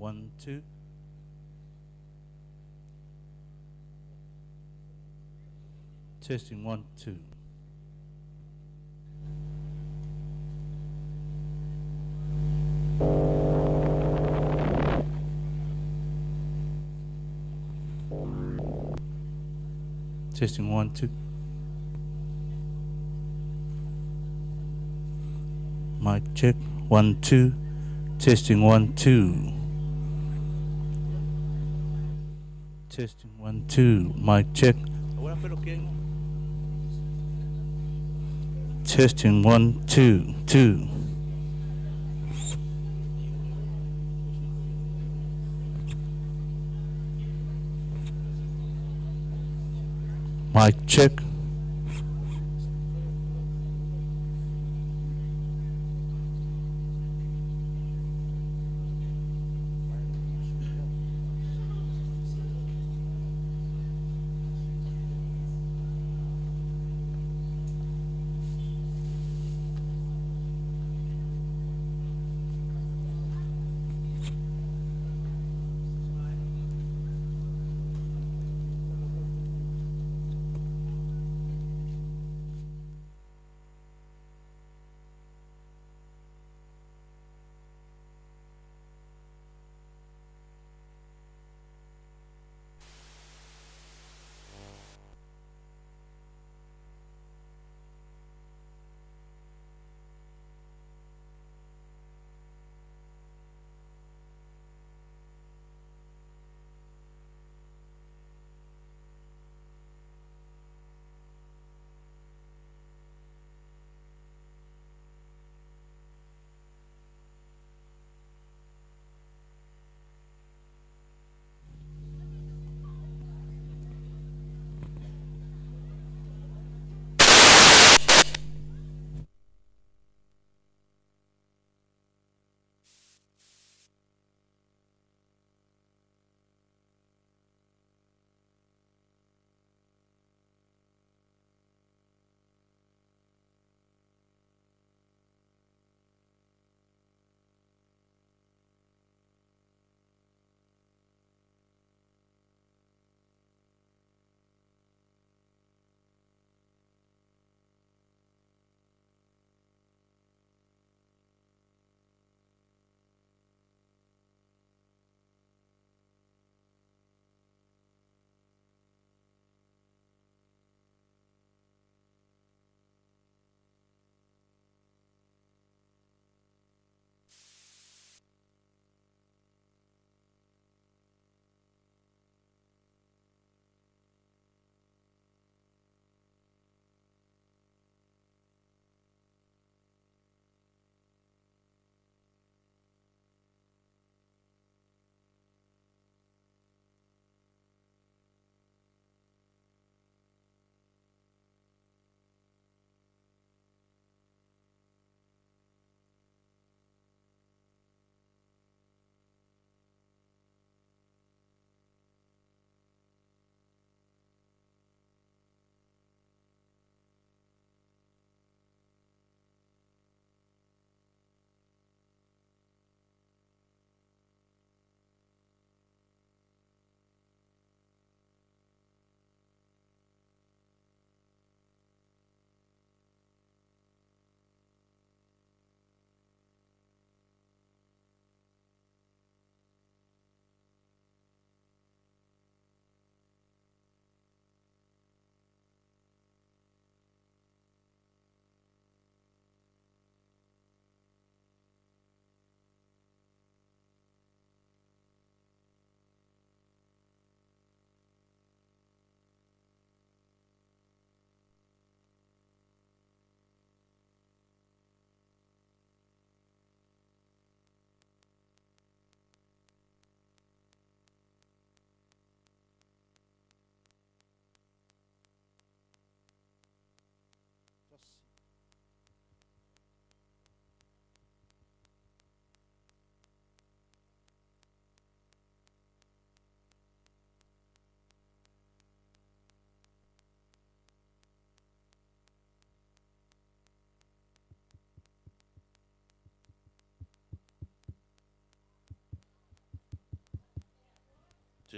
1, 2. Testing 1, 2. Testing 1, 2. Mic check 1, 2. Testing 1, 2. Testing 1, 2. Mic check. Testing 1, 2, 2. Mic check.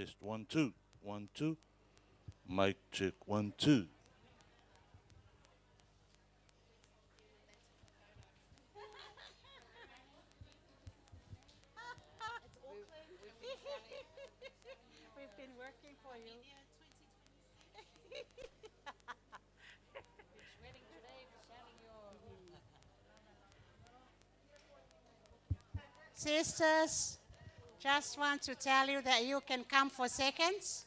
test 1 2 1 2. Mic check 1 2. We've been working for you. Sisters, just want to tell you that you can come for seconds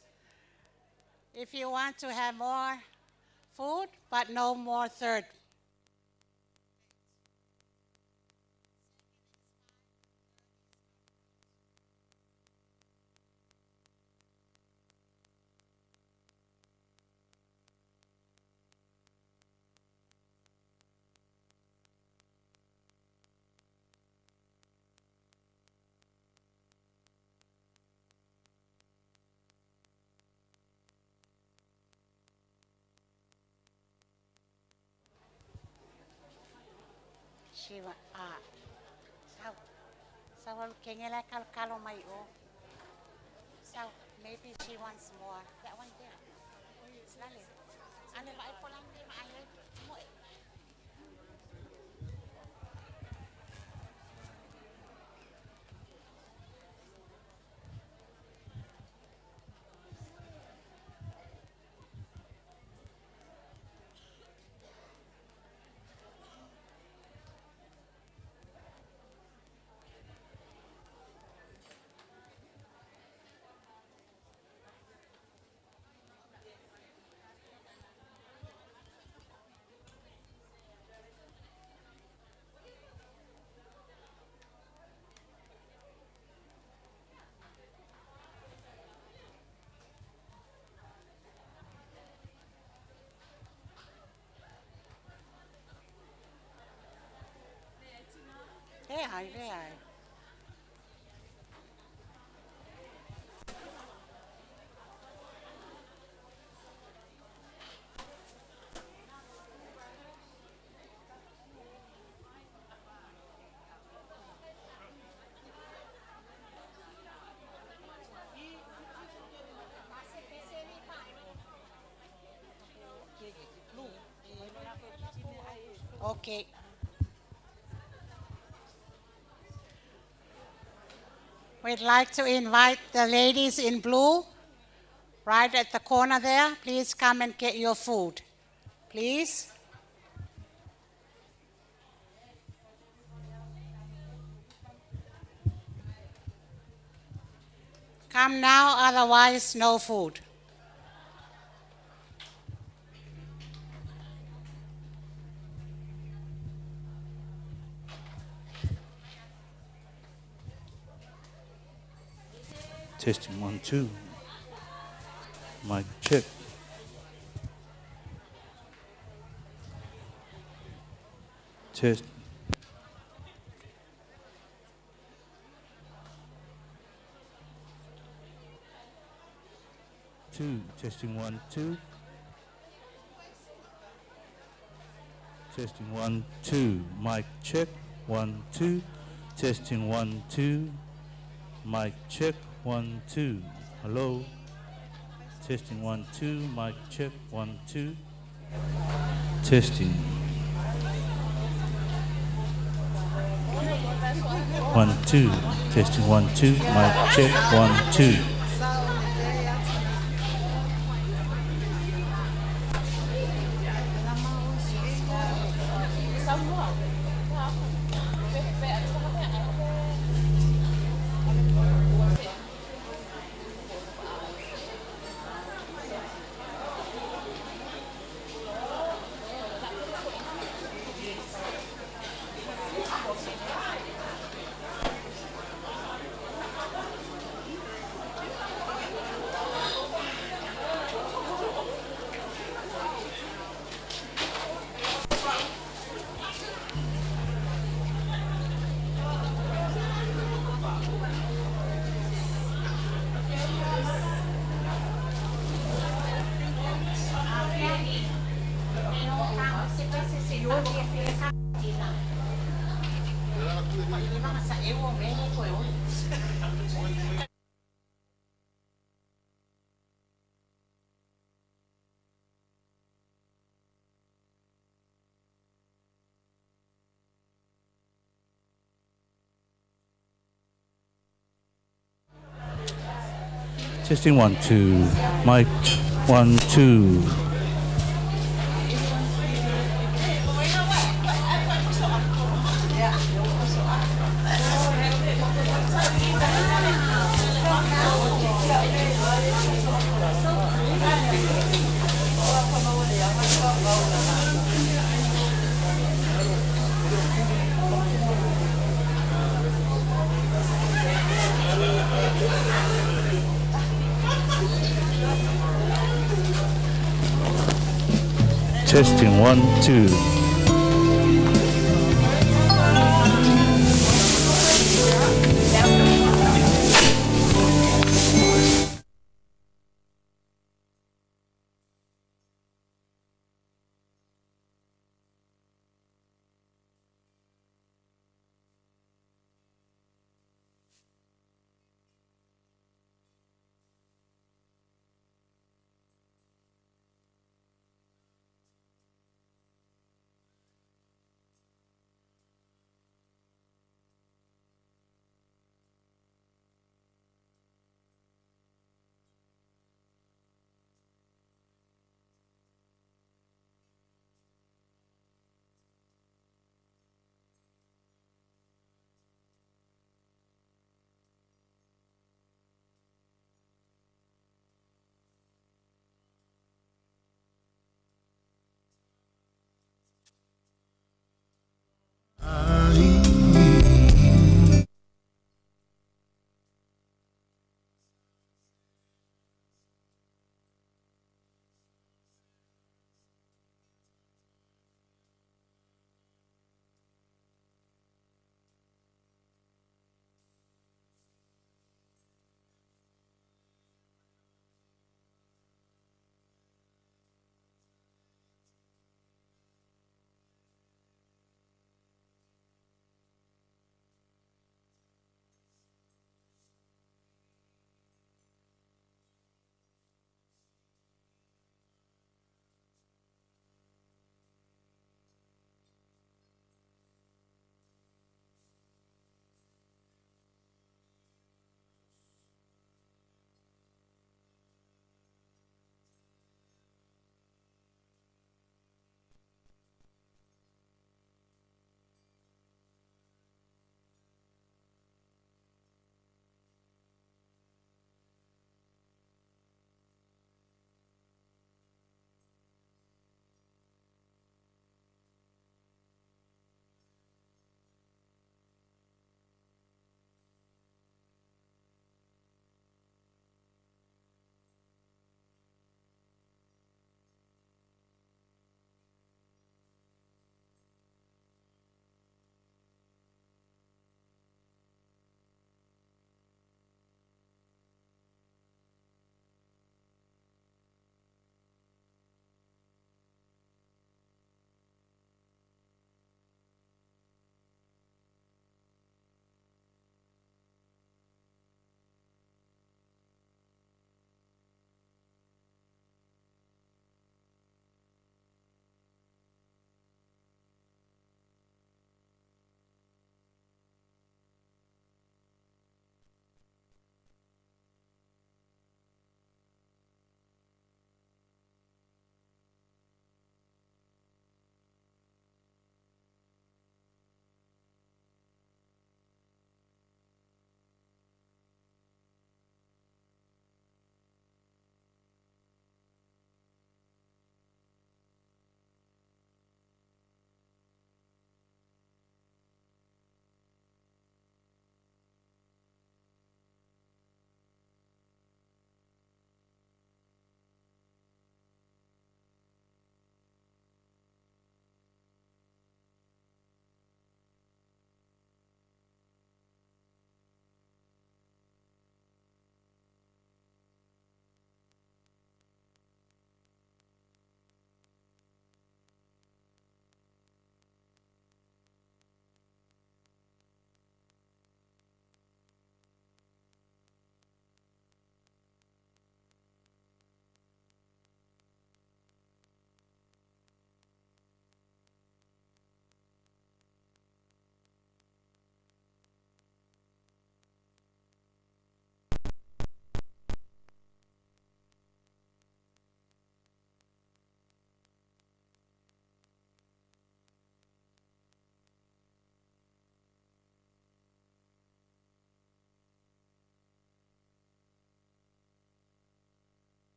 if you want to have more food, but no more third. She wa so kengela kalo mai o. So maybe she wants more. That one there. Slali. Ano ba ay pulang di maayo mo eh. Hey, hi. Okay. We'd like to invite the ladies in blue right at the corner there. Please come and get your food. Please. Come now, otherwise no food. Testing 1 2. Mic check. Test. Two. Testing 1 2. Testing 1 2. Mic check 1 2. Testing 1 2. Mic check 1 2. Hello. Testing 1 2. Mic check 1 2. Testing 1 2. Testing 1 2. Mic check 1 2. Testing 1, 2. Mic 1, 2. Testing 1, 2.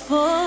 For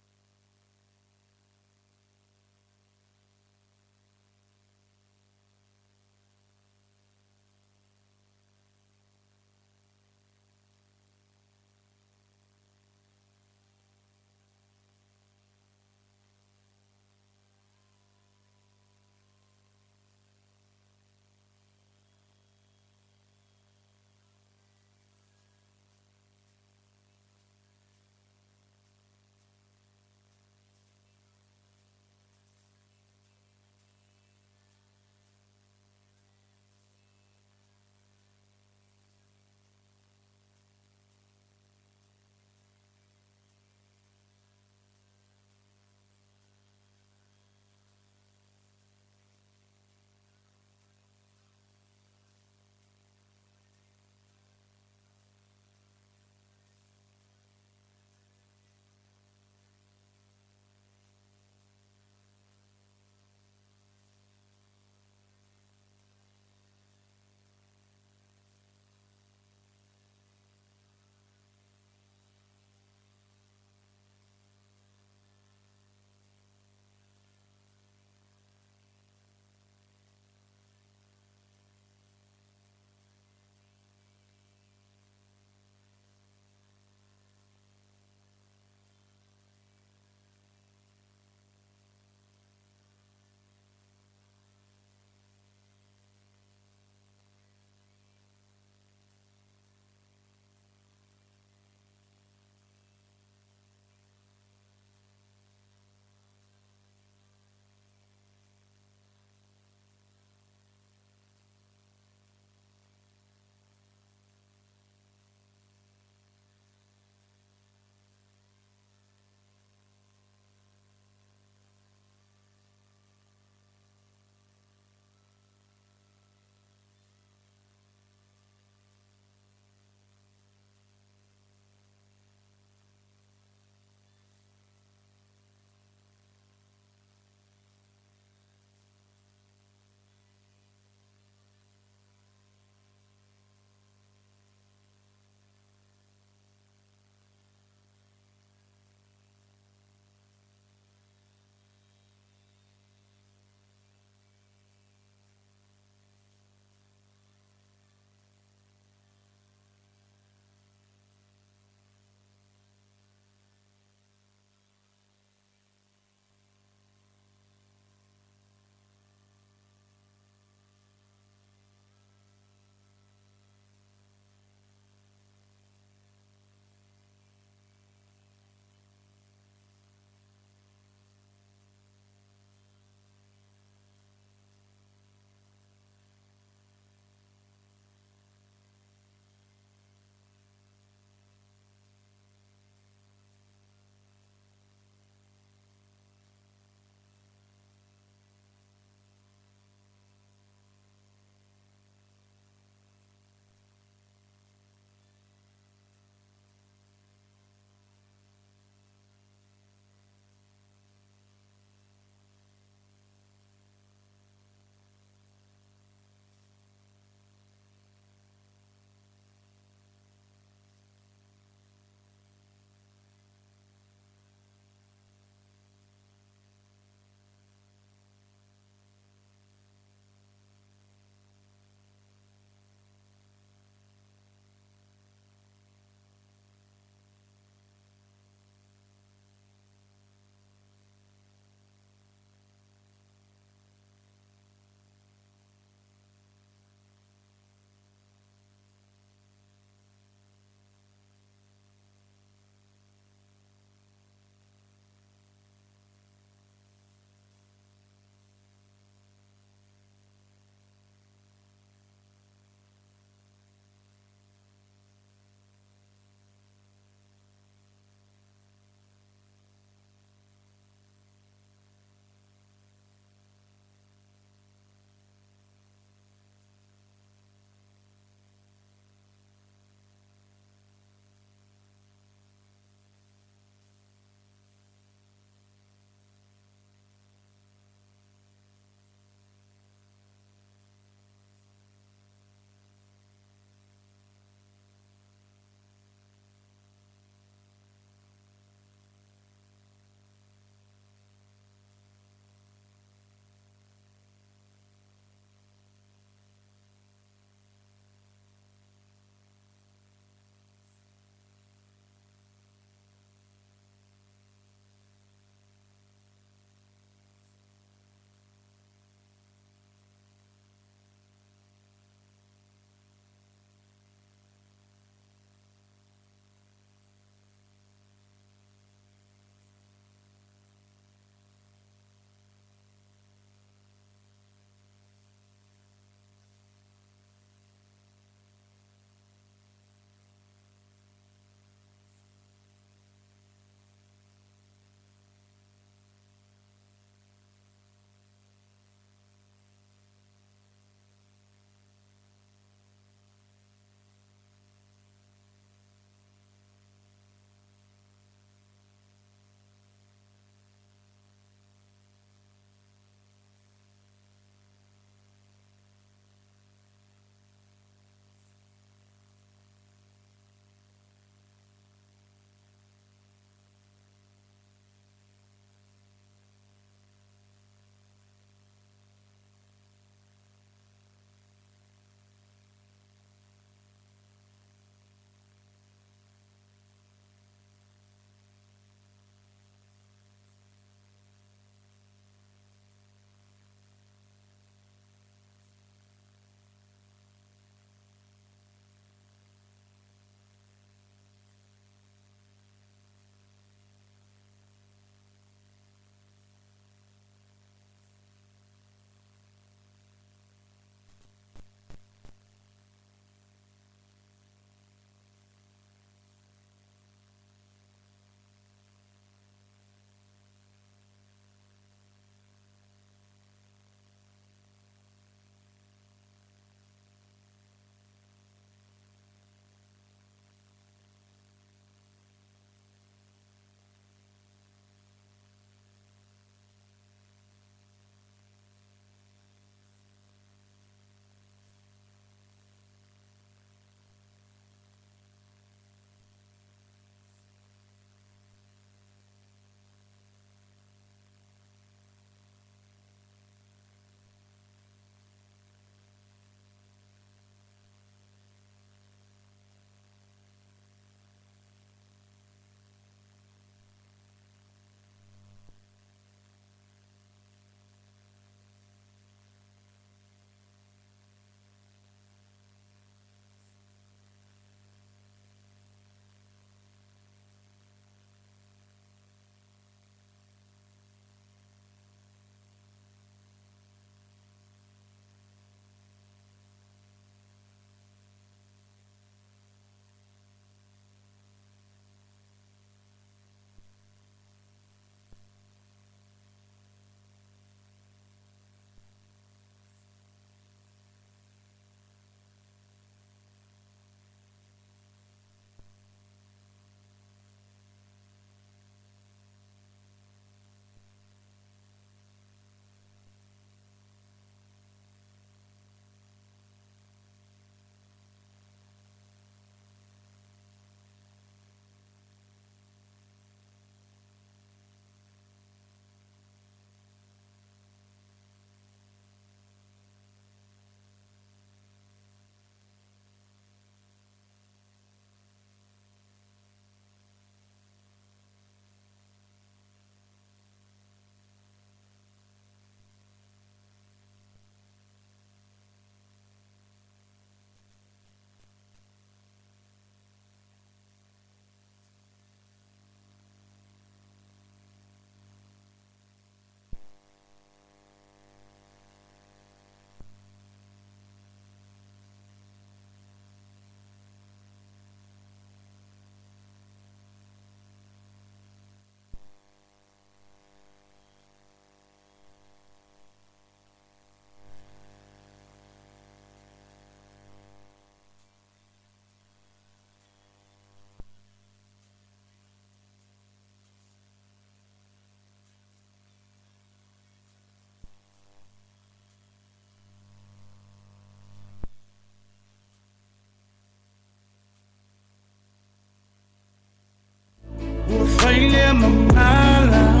Waile mamala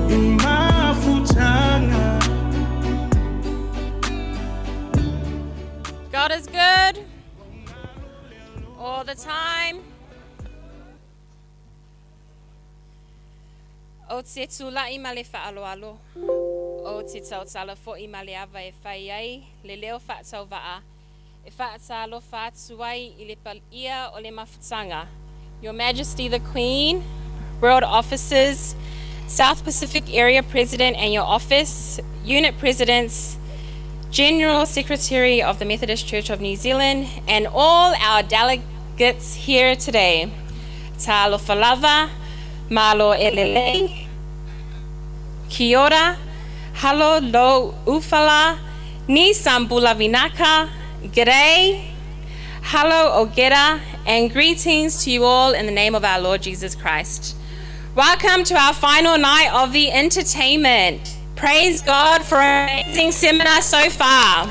Imafutana. God is good all the time. O te tula I male whaaloalo. O te tautala fo I male ava e whai ai. Le leo whaatau waa. E whaatalo whaatuai I le palia o le mafutanga. Your Majesty the Queen, World Officers, South Pacific Area President and your office, Unit Presidents, General Secretary of the Methodist Church of New Zealand, and all our delegates here today. Ta alofa lava, malo elele, kia ora, halo lo ufala, ni sambula vinaka, g'day, halo ogera, and greetings to you all in the name of our Lord Jesus Christ. Welcome to our final night of the entertainment. Praise God for an amazing seminar so far.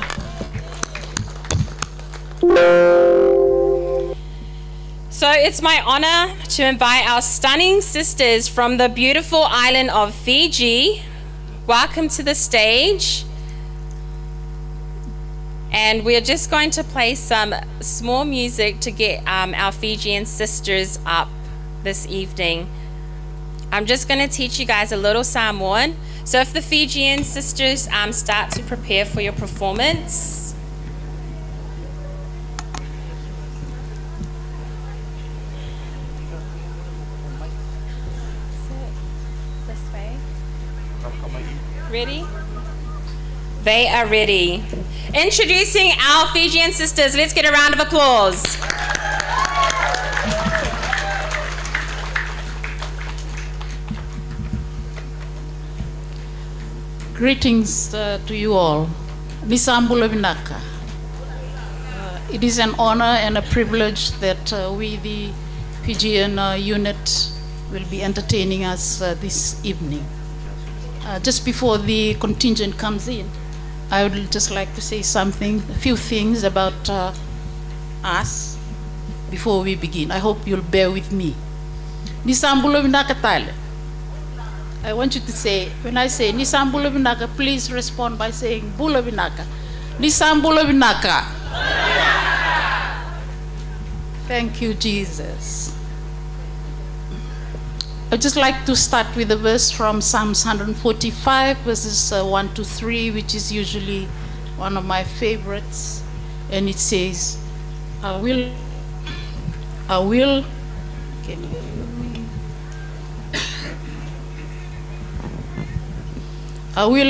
So it's my honor to invite our stunning sisters from the beautiful island of Fiji. Welcome to the stage. And we're just going to play some small music to get our Fijian sisters up this evening. I'm just going to teach you guys a little Samoan. So if the Fijian sisters start to prepare for your performance. This way. Ready? They are ready. Introducing our Fijian sisters. Let's get a round of applause. Greetings to you all. Nisambula Vinaka. It is an honor and a privilege that we, the Fijian unit, will be entertaining us this evening. Just before the contingent comes in, I would just like to say something, a few things about us before we begin. I hope you'll bear with me. Nisambula Vinaka Tale. I want you to say, when I say Nisam Bula Vinaka, please respond by saying Bula Vinaka. Nisam Bula Vinaka. Thank you, Jesus. I'd just like to start with a verse from Psalms 145, verses 1 to 3, which is usually one of my favorites. And it says, I will, I will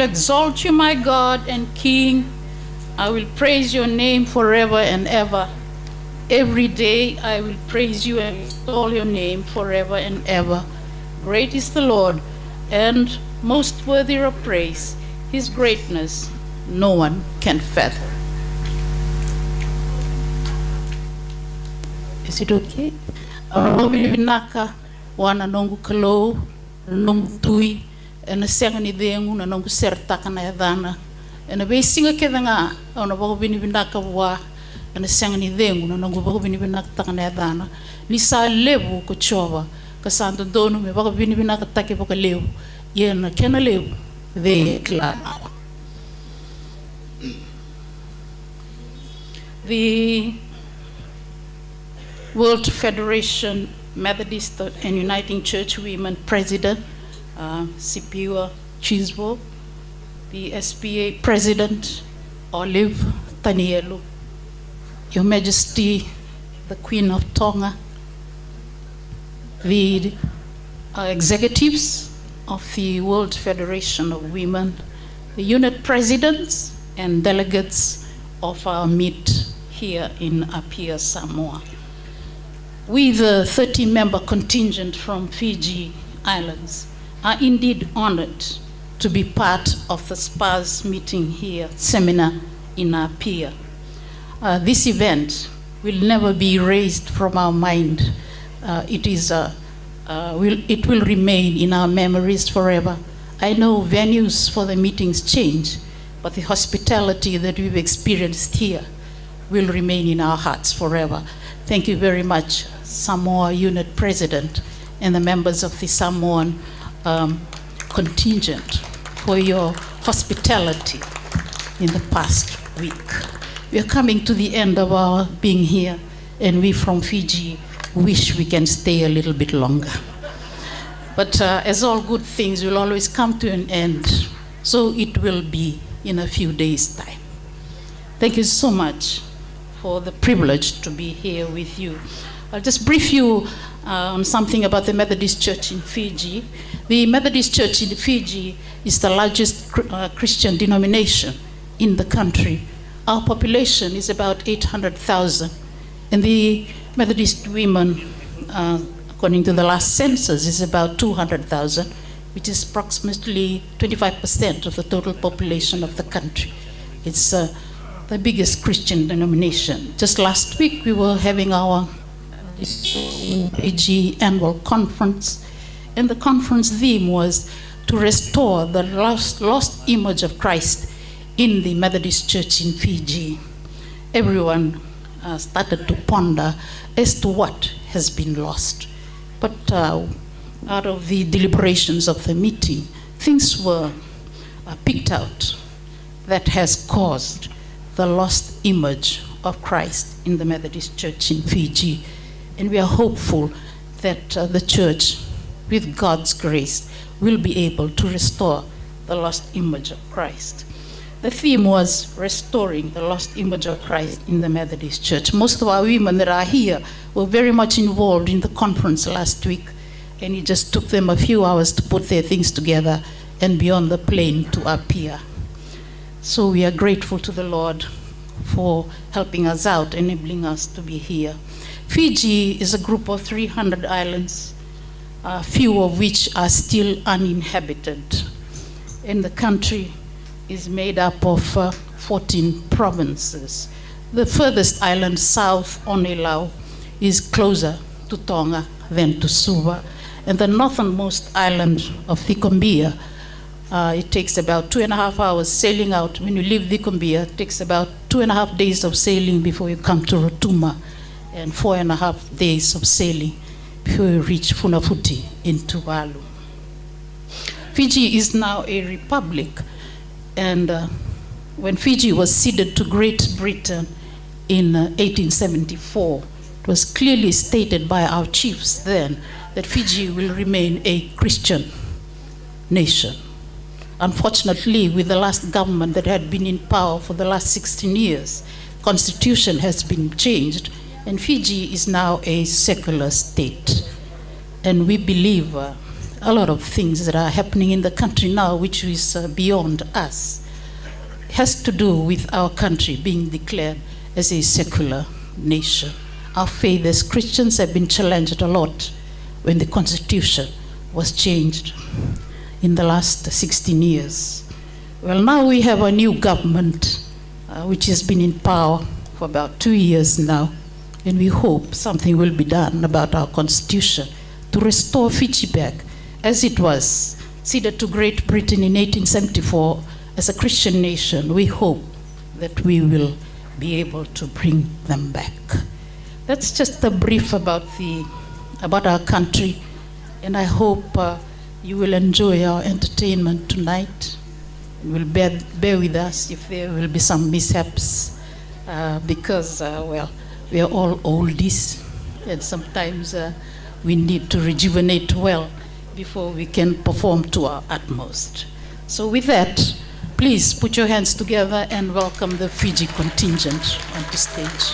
exalt you, my God and King. I will praise your name forever and ever. Every day I will praise you and extol your name forever and ever. Great is the Lord and most worthy of praise. His greatness no one can fathom. Is it okay? Vinaka wana nongu kalo, nongu tui, and a second idengu na nongu sertaka na yadana. And a basing a kedanga on a bobini vinaka wa, and a second idengu na nongu bobini vinaka na yadana. Lisa lebu kochova, kasando donu me bobini vinaka take boka leu, yen a kena leu, they clan. The World Federation Methodist and Uniting Church Women President, Sipiwa Chisbo, the SPA President, Olive Tanielu, Your Majesty, the Queen of Tonga, the executives of the World Federation of Women, the unit presidents and delegates of our meet here in Apia, Samoa. We, the 30-member contingent from Fiji Islands, are indeed honored to be part of the SPA's meeting here, seminar in Apia. This event will never be erased from our mind. It will remain in our memories forever. I know venues for the meetings change, but the hospitality that we've experienced here will remain in our hearts forever. Thank you very much, Samoa Unit President and the members of the Samoan contingent for your hospitality in the past week. We are coming to the end of our being here, and we from Fiji wish we can stay a little bit longer. But as all good things will always come to an end, so it will be in a few days' time. Thank you so much for the privilege to be here with you. I'll just brief you on something about the Methodist Church in Fiji. The Methodist Church in Fiji is the largest Christian denomination in the country. Our population is about 800,000, and the Methodist women, according to the last census, is about 200,000, which is approximately 25% of the total population of the country. It's the biggest Christian denomination. Just last week, we were having our AG annual conference, and the conference theme was to restore the lost image of Christ in the Methodist Church in Fiji. Everyone started to ponder as to what has been lost. But out of the deliberations of the meeting, things were picked out that has caused the lost image of Christ in the Methodist Church in Fiji. And we are hopeful that the church, with God's grace, will be able to restore the lost image of Christ. The theme was restoring the lost image of Christ in the Methodist Church. Most of our women that are here were very much involved in the conference last week, and it just took them a few hours to put their things together and be on the plane to appear. So we are grateful to the Lord for helping us out, enabling us to be here. Fiji is a group of 300 islands, few of which are still uninhabited. And the country is made up of 14 provinces. The furthest island, South Onelau, is closer to Tonga than to Suva. And the northernmost island of Thikombia, it takes about 2.5 hours sailing out. When you leave Thikombia, it takes about 2.5 days of sailing before you come to Rotuma, and 4.5 days of sailing before you reach Funafuti in Tuvalu. Fiji is now a republic, and when Fiji was ceded to Great Britain in 1874, it was clearly stated by our chiefs then that Fiji will remain a Christian nation. Unfortunately, with the last government that had been in power for the last 16 years, constitution has been changed, and Fiji is now a secular state. And we believe a lot of things that are happening in the country now, which is beyond us, has to do with our country being declared as a secular nation. Our faith as Christians have been challenged a lot when the constitution was changed in the last 16 years. Well, now we have a new government which has been in power for about 2 years now, and we hope something will be done about our constitution to restore Fiji back as it was ceded to Great Britain in 1874 as a Christian nation. We hope that we will be able to bring them back. That's just a brief about our country, and I hope you will enjoy our entertainment tonight. You will bear with us if there will be some mishaps, because, well, we are all oldies, and sometimes we need to rejuvenate well before we can perform to our utmost. So with that, please put your hands together and welcome the Fiji contingent onto stage.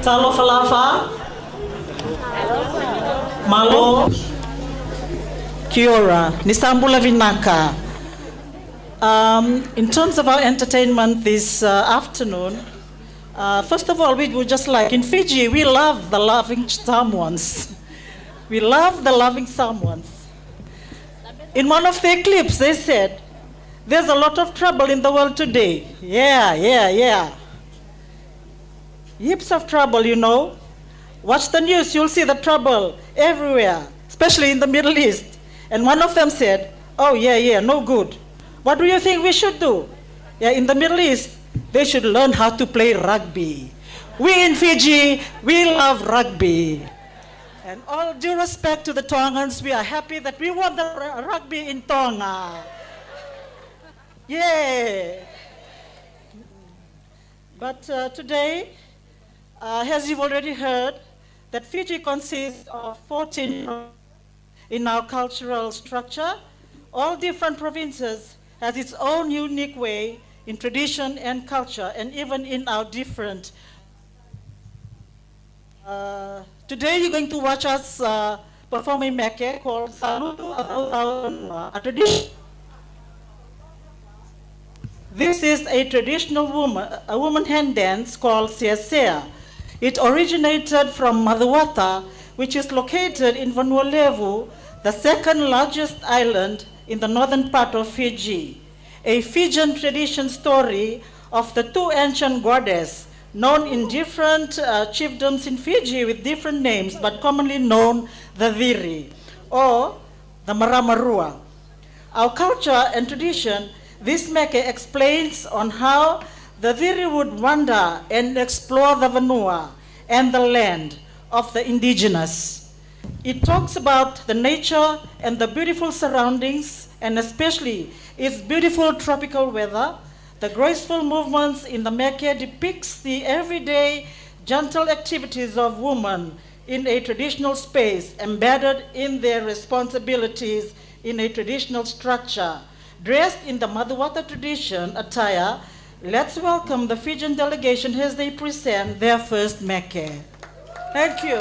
Salo falafa. Malo. Kiora. Nisambula vinaka. In terms of our entertainment this afternoon, first of all, we would just like, in Fiji, we love the loving Samoans. We love the loving Samoans. In one of their clips, they said, there's a lot of trouble in the world today. Yeah. Heaps of trouble, you know. Watch the news, you'll see the trouble everywhere, especially in the Middle East. And one of them said, oh, yeah, no good. What do you think we should do? Yeah, in the Middle East, they should learn how to play rugby. We in Fiji, we love rugby. And all due respect to the Tongans, we are happy that we won the rugby in Tonga. Yeah. But today, as you've already heard, that Fiji consists of 14 in our cultural structure. All different provinces has its own unique way in tradition and culture, and even in our different. Today you're going to watch us perform a meke called Salutu, a tradition. This is a traditional woman hand dance called Siasea. It originated from Madhuwata, which is located in Vanuatu, the second largest island in the northern part of Fiji. A Fijian tradition story of the two ancient goddesses, known in different chiefdoms in Fiji with different names, but commonly known the Viri, or the Maramarua. Our culture and tradition, this meke explains on how the Viri would wander and explore the Vanua and the land of the indigenous. It talks about the nature and the beautiful surroundings, and especially its beautiful tropical weather. The graceful movements in the meke depicts the everyday gentle activities of women in a traditional space, embedded in their responsibilities in a traditional structure. Dressed in the Madhuwata tradition attire, let's welcome the Fijian delegation as they present their first meke. Thank you.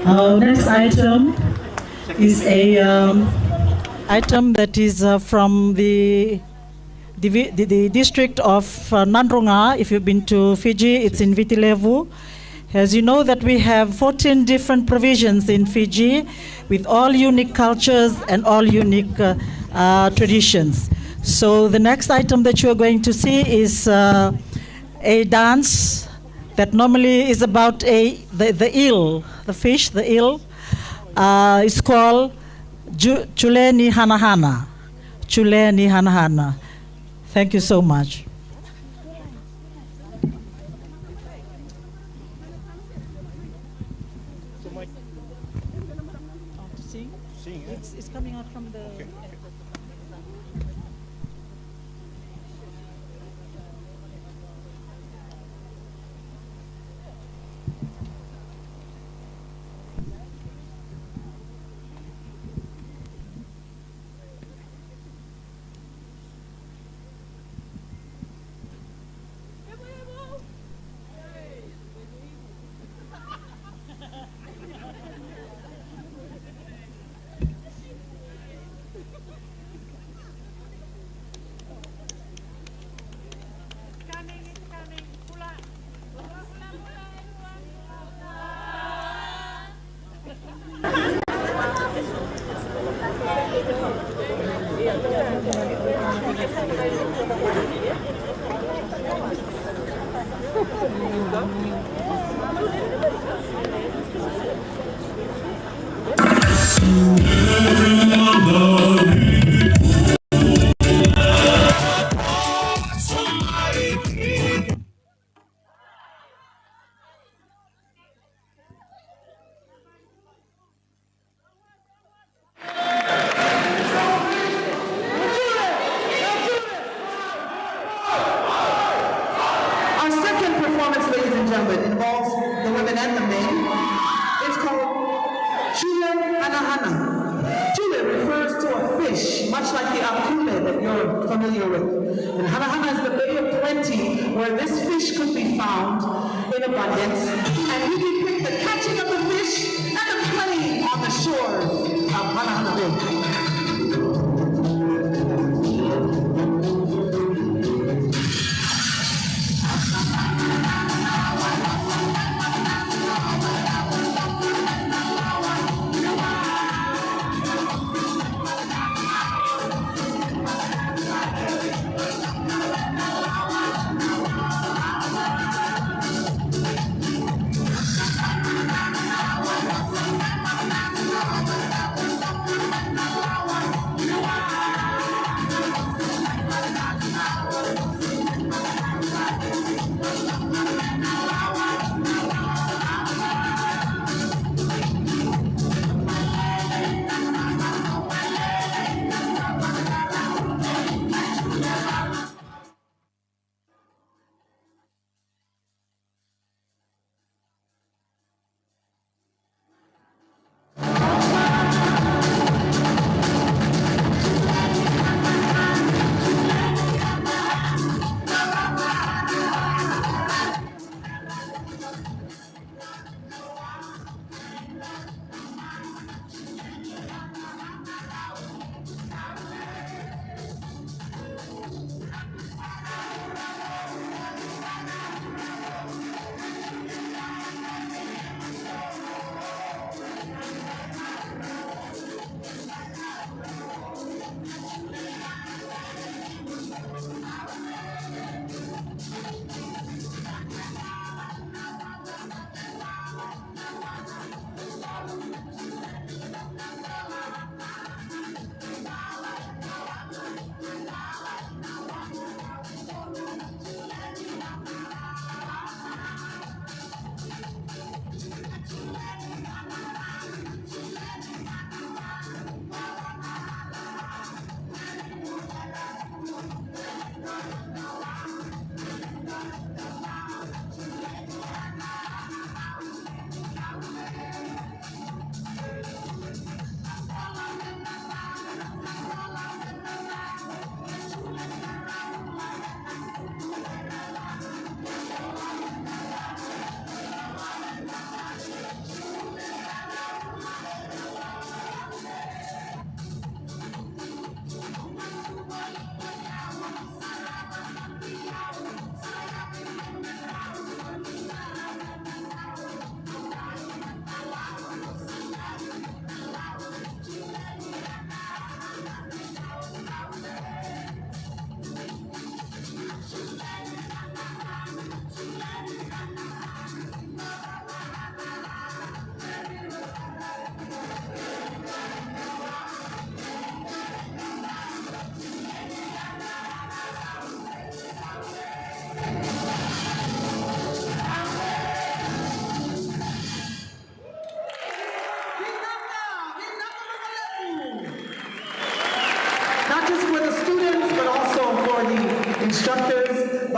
Our next item is a item that is from the district of Nandronga. If you've been to Fiji, it's in Viti Levu. As you know that we have 14 different provisions in Fiji with all unique cultures and all unique traditions. So the next item that you're going to see is a dance that normally is about the eel, the fish, the eel. It's called Chule ni Hanahana. Chule ni Hanahana. Thank you so much. It's coming out from the... Okay.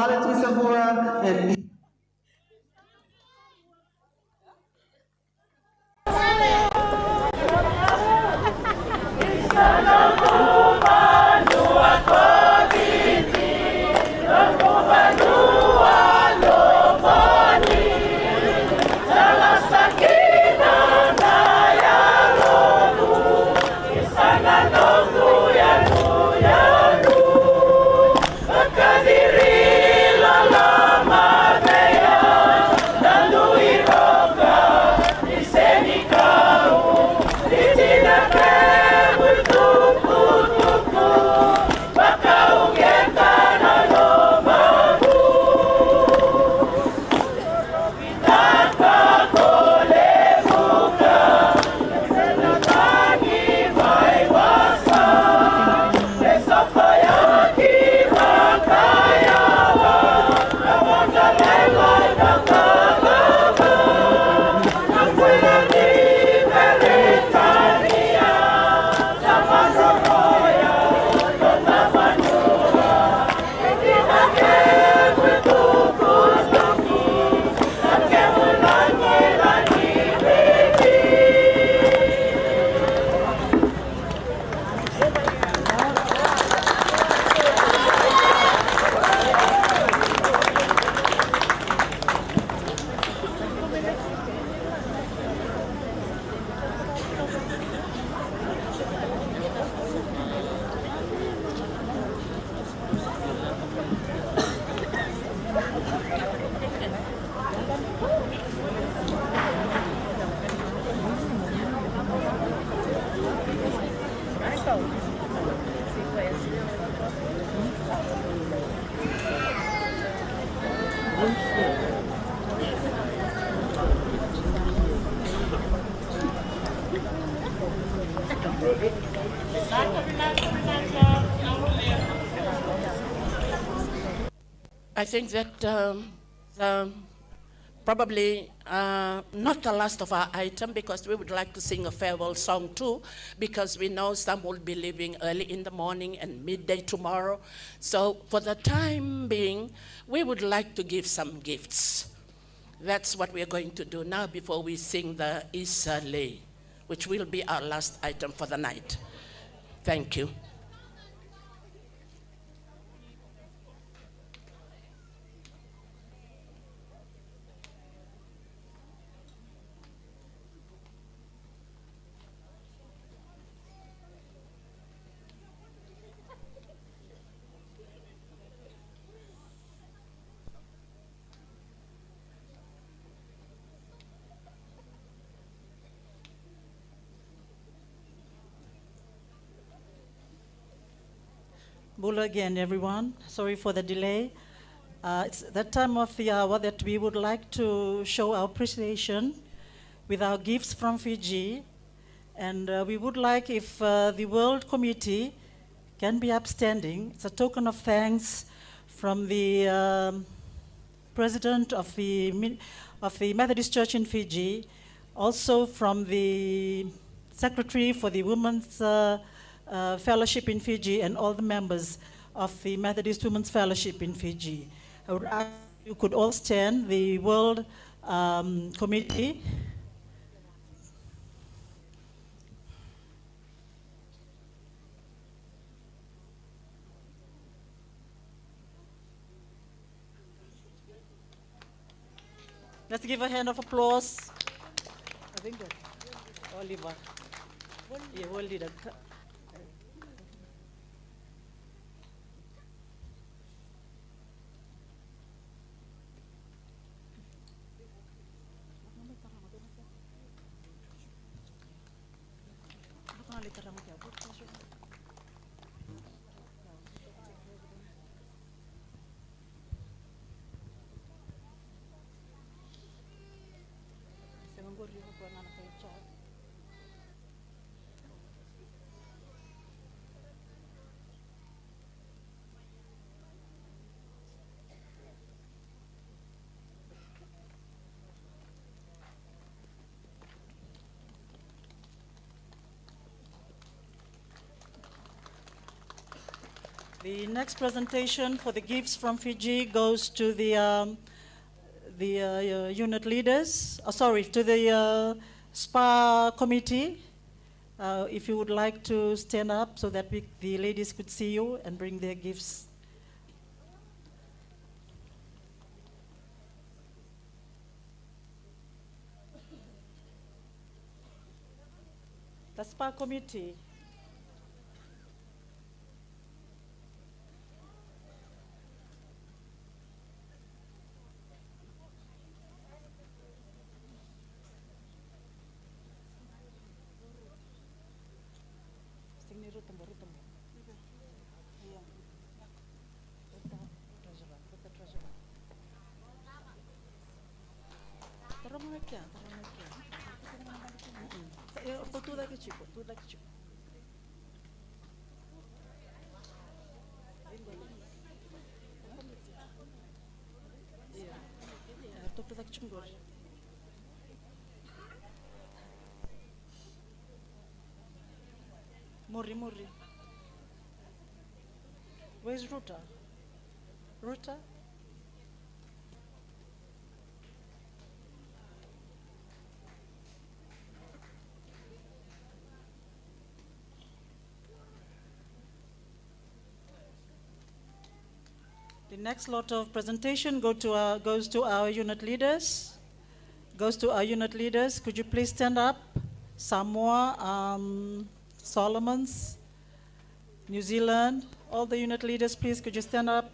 municipality Samoa and I think that probably not the last of our item, because we would like to sing a farewell song too, because we know some will be leaving early in the morning and midday tomorrow. So for the time being, we would like to give some gifts. That's what we're going to do now before we sing the Isa Lay, which will be our last item for the night. Thank you. Bula again, everyone. Sorry for the delay. It's that time of the hour that we would like to show our appreciation with our gifts from Fiji. And we would like if the World Committee can be upstanding. It's a token of thanks from the President of the Methodist Church in Fiji, also from the Secretary for the Women's Fellowship in Fiji, and all the members of the Methodist Women's Fellowship in Fiji. I would ask you could all stand, the World Committee. Let's give a hand of applause. I think that Oliver. Yeah, world leader. The next presentation for the gifts from Fiji goes to the unit leaders, to the SPA committee. If you would like to stand up so that the ladies could see you and bring their gifts. The SPA committee. Muri. Where's Ruta? Ruta? The next lot of presentation goes to our unit leaders. Could you please stand up? Samoa, Solomons, New Zealand, all the unit leaders, please, could you stand up?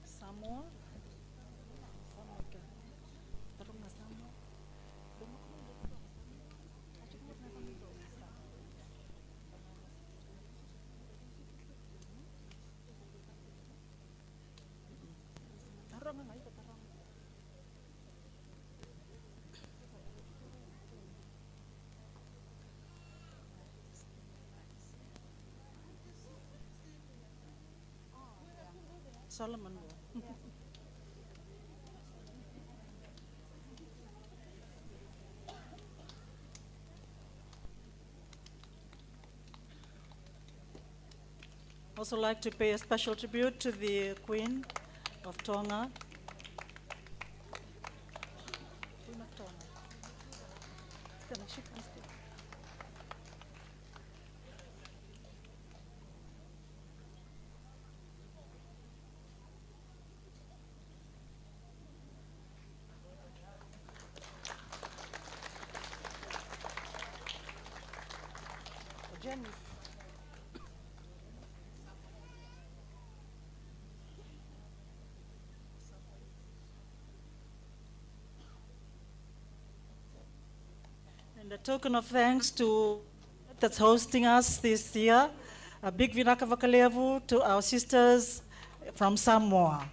Samoa? Solomon. Also like to pay a special tribute to the Queen of Tonga. Queen of Tonga. Janice. And a token of thanks to that's hosting us this year, a big vinaka vakalevu to our sisters from Samoa.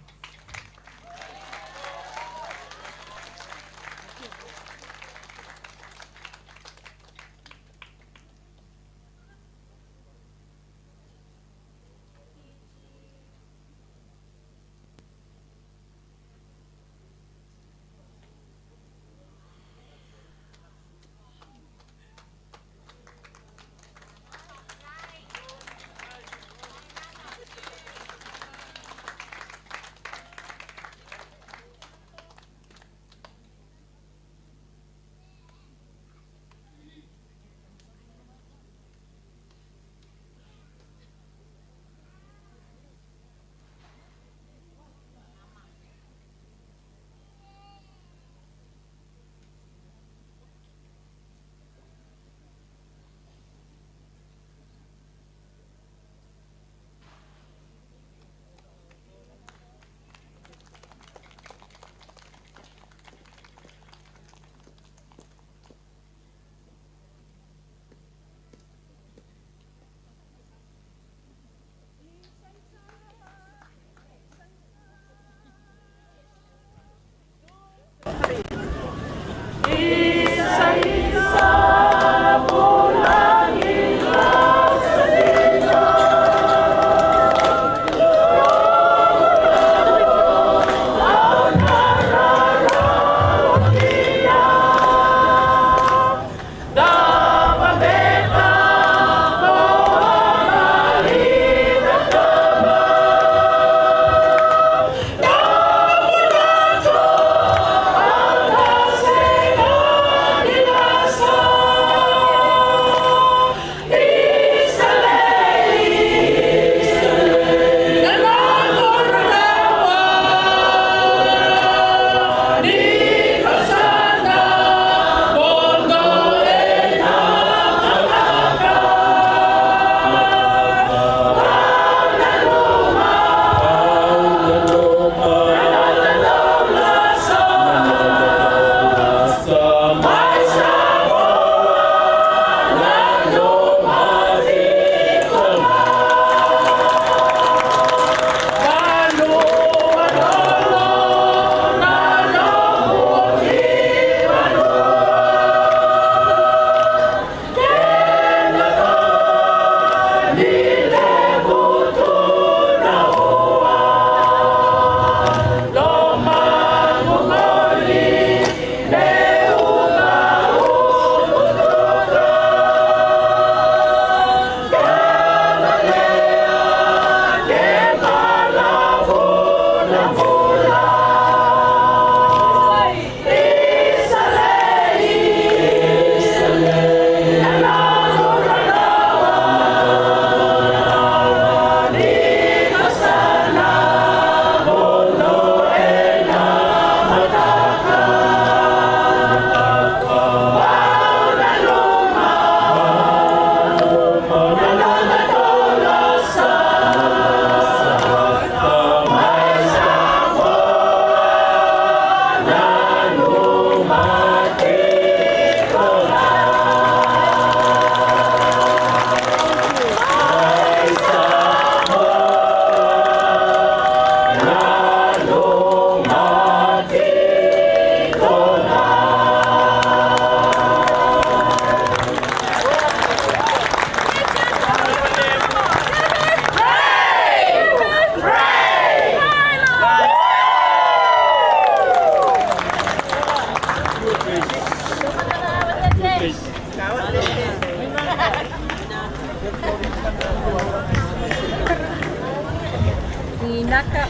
Inaka.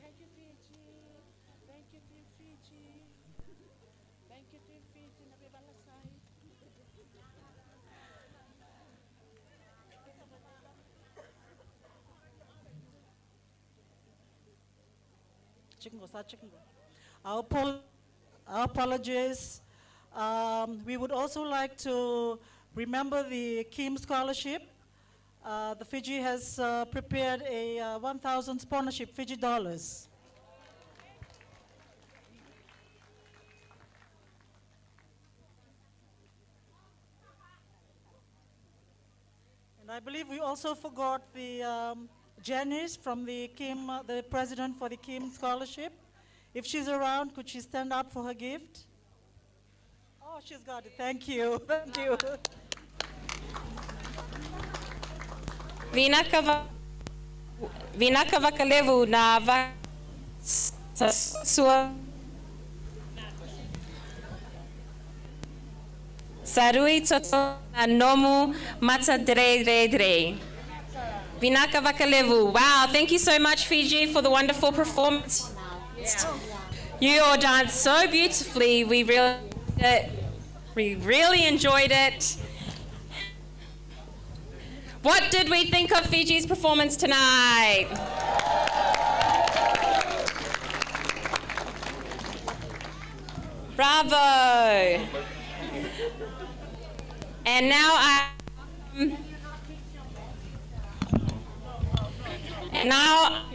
Thank you, Fiji. Thank you, Team Fiji. Thank you, Team Fiji. Nabibalasay. Our apologies. We would also like to remember the Kim Scholarship. The Fiji has prepared a 1,000 sponsorship Fiji dollars. And I believe we also forgot the Janice from the Kim, the president for the Kim Scholarship. If she's around, could she stand up for her gift? Oh, she's got it. Thank you. Thank you. Vinaka vakalevu na sua sarui toto na nomu mata dre. Vinaka vakalevu. Wow, thank you so much, Fiji, for the wonderful performance. You all danced so beautifully. We really enjoyed it. What did we think of Fiji's performance tonight? Bravo! And now I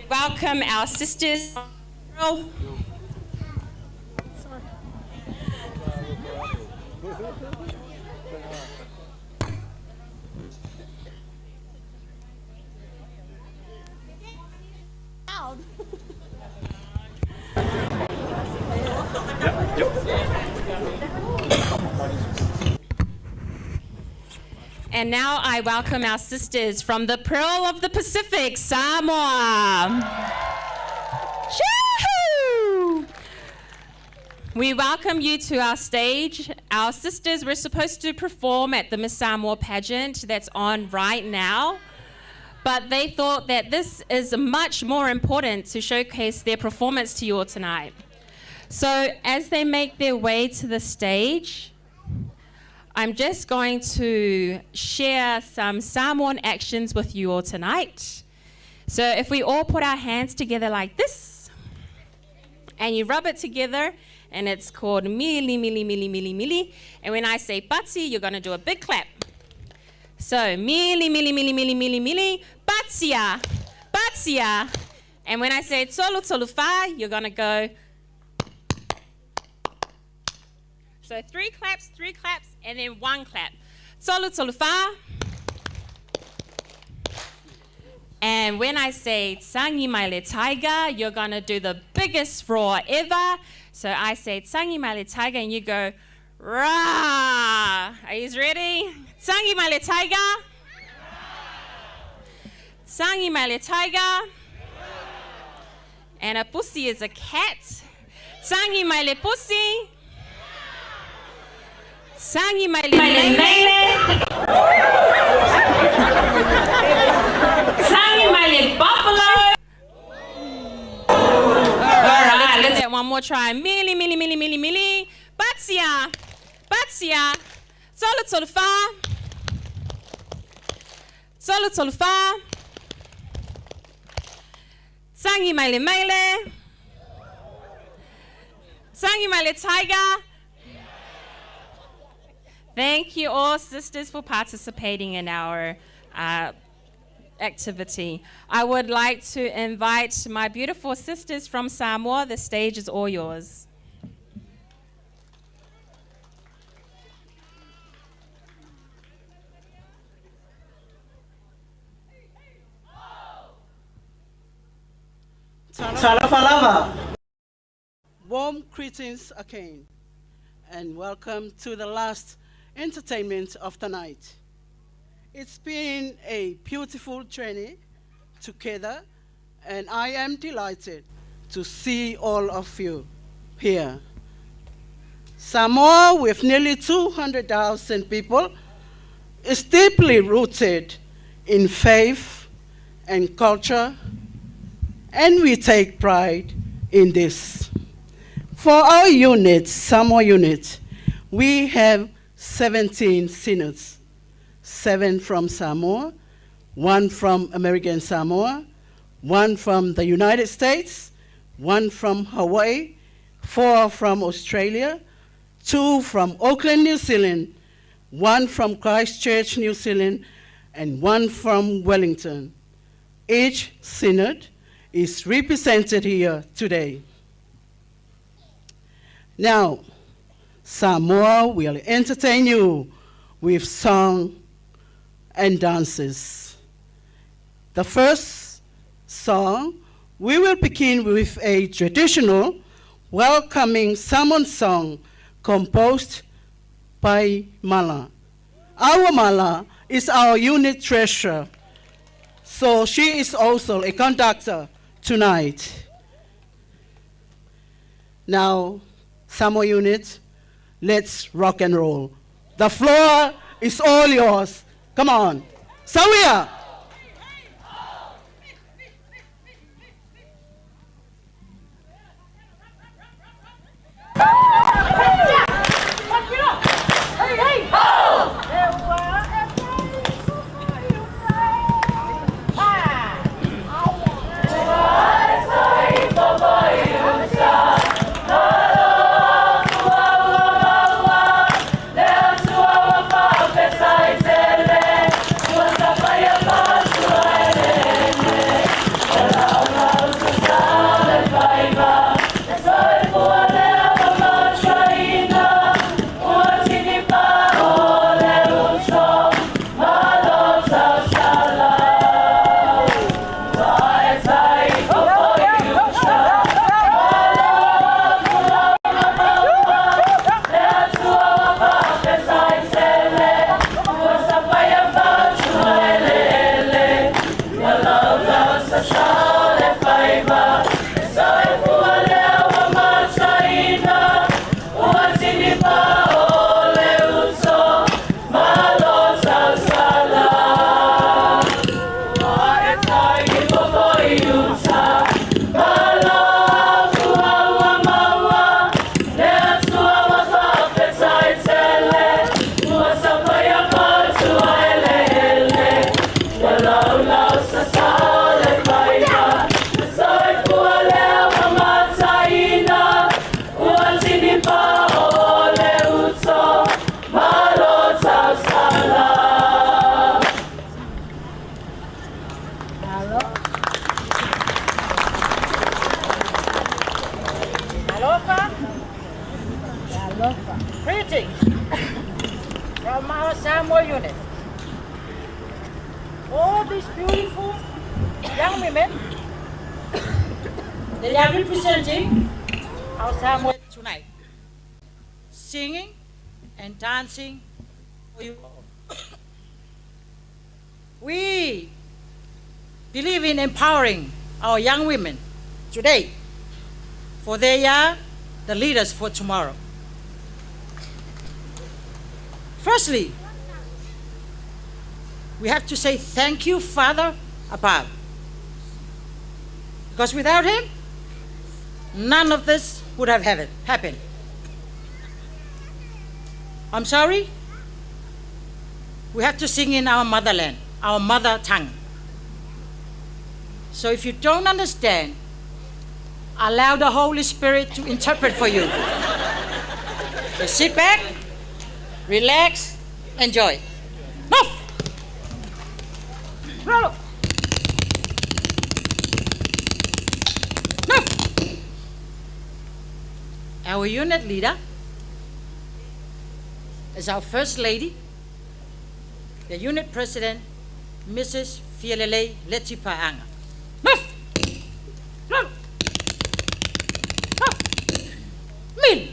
welcome our sisters. And now I welcome our sisters from the Pearl of the Pacific, Samoa. Shoo! We welcome you to our stage. Our sisters were supposed to perform at the Miss Samoa pageant that's on right now, but they thought that this is much more important to showcase their performance to you all tonight. So as they make their way to the stage, I'm just going to share some Samoan actions with you all tonight. So if we all put our hands together like this, and you rub it together, and it's called mili, mili, mili, mili, mili. And when I say patsi, you're going to do a big clap. So, mili, mili, mili, mili, mili, mili, patsia, patsia. And when I say tolu, tolu, fa, you're going to go. So 3 claps, and then 1 clap. Tolu, tolu, fa. And when I say Tsangi Maile Tiger, you're going to do the biggest roar ever. So I say Tsangi Maile Tiger, and you go, Rah! Are you ready? Tsangi Maile Tiger. Tsangi Maile Tiger. And a pussy is a cat. Tsangi Maile Pussy. Tsangi Maile Maile. Tsangi Maile Buffalo. Alright, let's get that one more try. Mili, mili, mili, mili, mili. Batsia. Batsia. Tolu, tolu, fa. Tolu, tolu, fa. Tsangi Maile Maile. Tsangi Maile Tiger. Thank you all, sisters, for participating in our activity. I would like to invite my beautiful sisters from Samoa. The stage is all yours. Salafalava. Warm greetings again, and welcome to the last entertainment of the night. It's been a beautiful journey together, and I am delighted to see all of you here. Samoa, with nearly 200,000 people, is deeply rooted in faith and culture, and we take pride in this. For our unit, Samoa unit, we have 17 synods, 7 from Samoa, 1 from American Samoa, 1 from the United States, 1 from Hawaii, 4 from Australia, 2 from Auckland, New Zealand, 1 from Christchurch, New Zealand, and 1 from Wellington. Each synod is represented here today. Now, Samoa will entertain you with song and dances. The first song, we will begin with a traditional welcoming Samoan song composed by Mala. Our Mala is our unit treasurer, so she is also a conductor tonight. Now, Samoa unit, let's rock and roll. The floor is all yours. Come on. Sawia! Fire! Greetings from our Samoa unit. All these beautiful young women, they are representing our Samoa tonight, singing and dancing for you all. We believe in empowering our young women today, for they are the leaders for tomorrow. Firstly, we have to say thank you, Father above. Because without him, none of this would have happened. I'm sorry, we have to sing in our motherland, our mother tongue. So if you don't understand, allow the Holy Spirit to interpret for you. So sit back, relax, enjoy. Move! Roll. Move! Our unit leader is our First Lady, the unit president, Mrs. Fialele Letipaanga. Move! Roll. Min.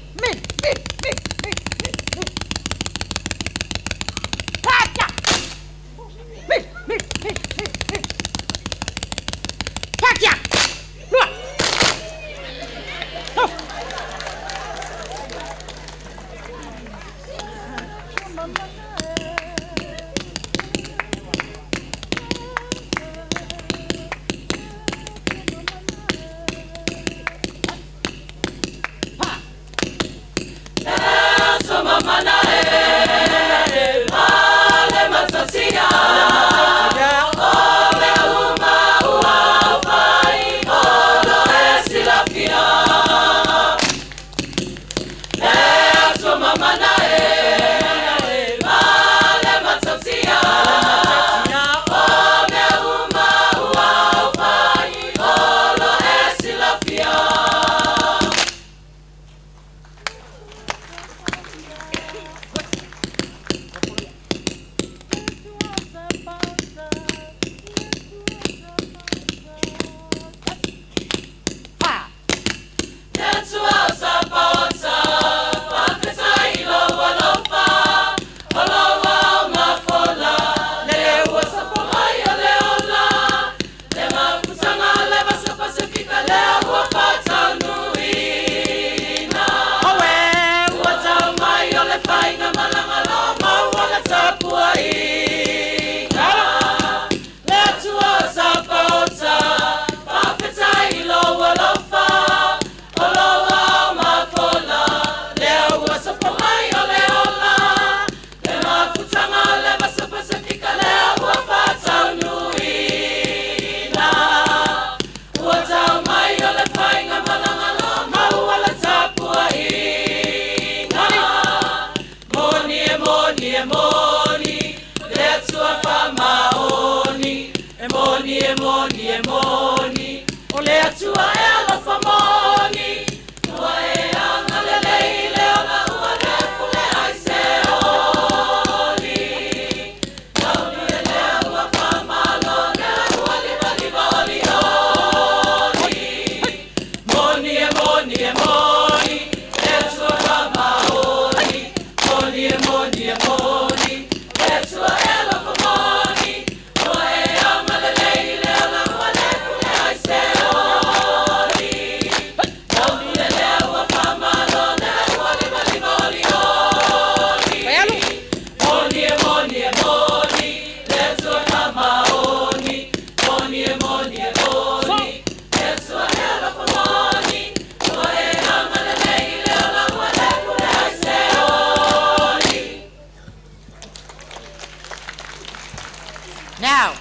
Now,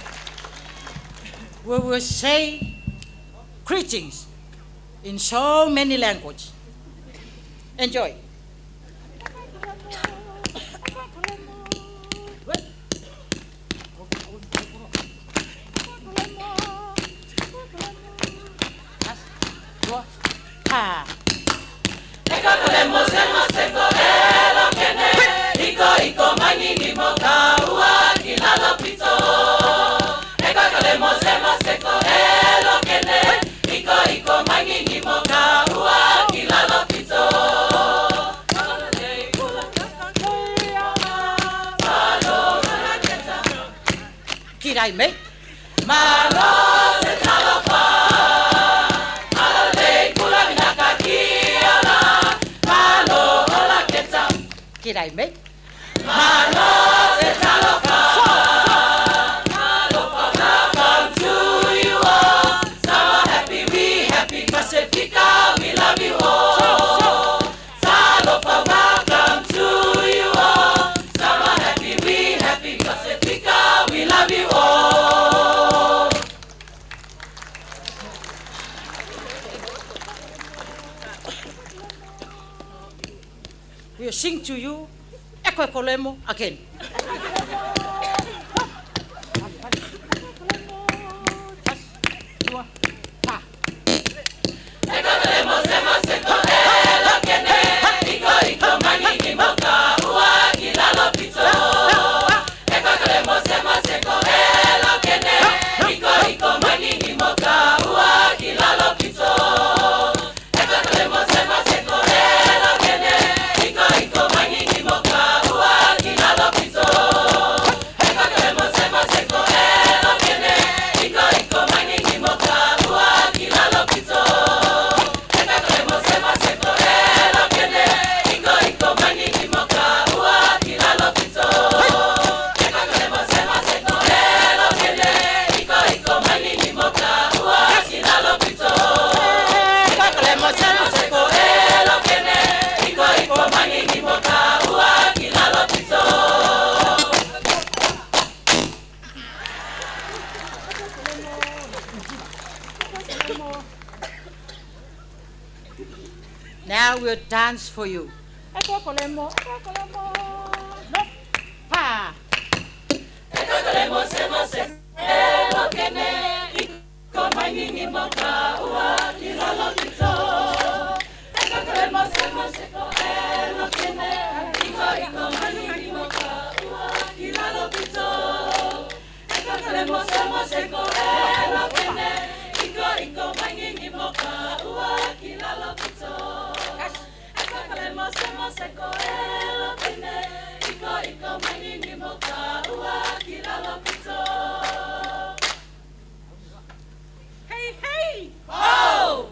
we will say greetings in so many languages. Enjoy. Ha. Kirai mei. Kirai mei. Pacifica, we love you all. Salofa, welcome to you all. Summer happy, we happy. Pacifica, we love you all. We'll sing to you Eko Kolemo again. Now we'll dance for you. Eko Kolemo, Eko Kolemo. No. Pa. Eko Kolemo, sema se. Elo kene, iko maingi moka ua kilalo pito. Eko Kolemo, sema se. Elo kene, iko maingi moka ua kilalo pito. Eko Kolemo, sema se. Elo kene, iko maingi moka ua kilalo pito. Hey, hey! Oh!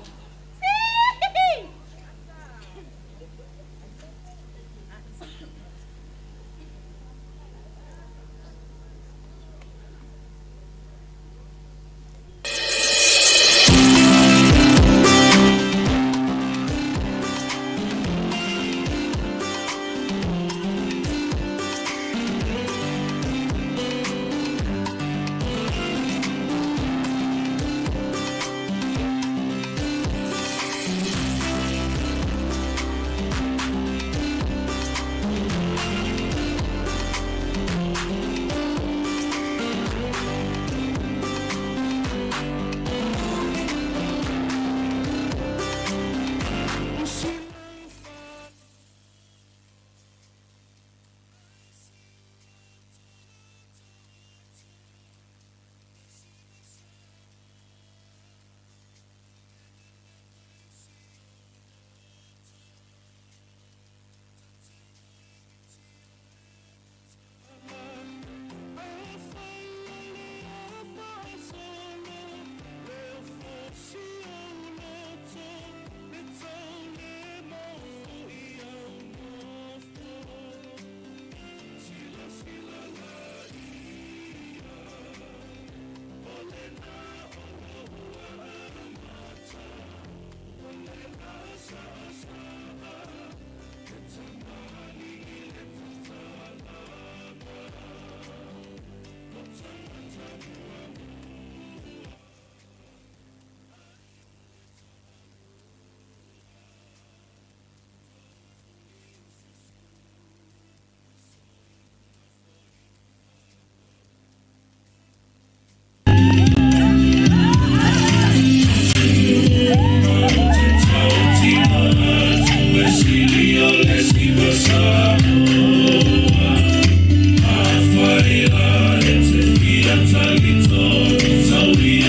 Samoa,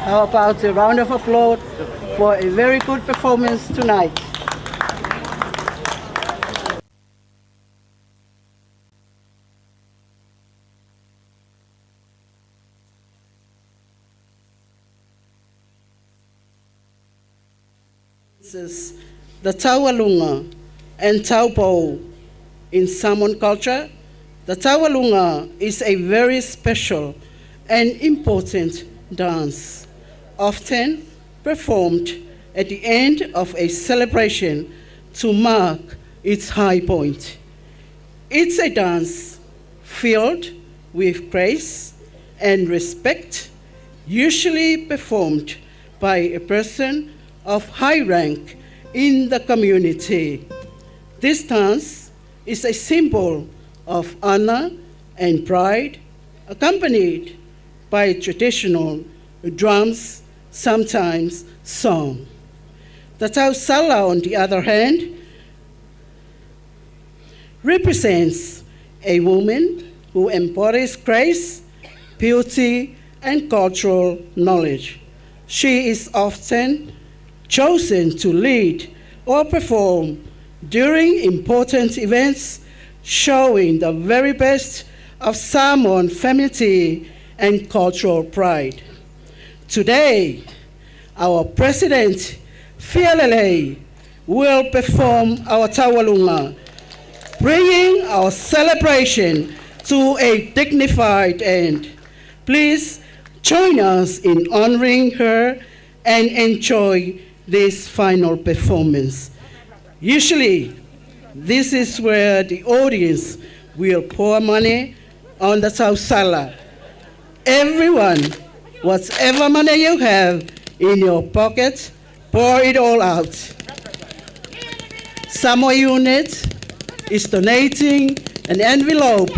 How about a round of applause for a very good performance tonight? This is the Taualunga and Taupou in Samoan culture. The Taualunga is a very special and important dance, often performed at the end of a celebration to mark its high point. It's a dance filled with grace and respect, usually performed by a person of high rank in the community. This dance is a symbol of honor and pride, accompanied by traditional drums, sometimes song. The tausala, on the other hand, represents a woman who embodies grace, beauty, and cultural knowledge. She is often chosen to lead or perform during important events, showing the very best of Samoan femininity and cultural pride. Today, our President, Fialele, will perform our Taualunga, bringing our celebration to a dignified end. Please join us in honoring her and enjoy this final performance. Usually, this is where the audience will pour money on the tausala. Everyone Whatever money you have in your pocket, pour it all out. Samoa unit is donating an envelope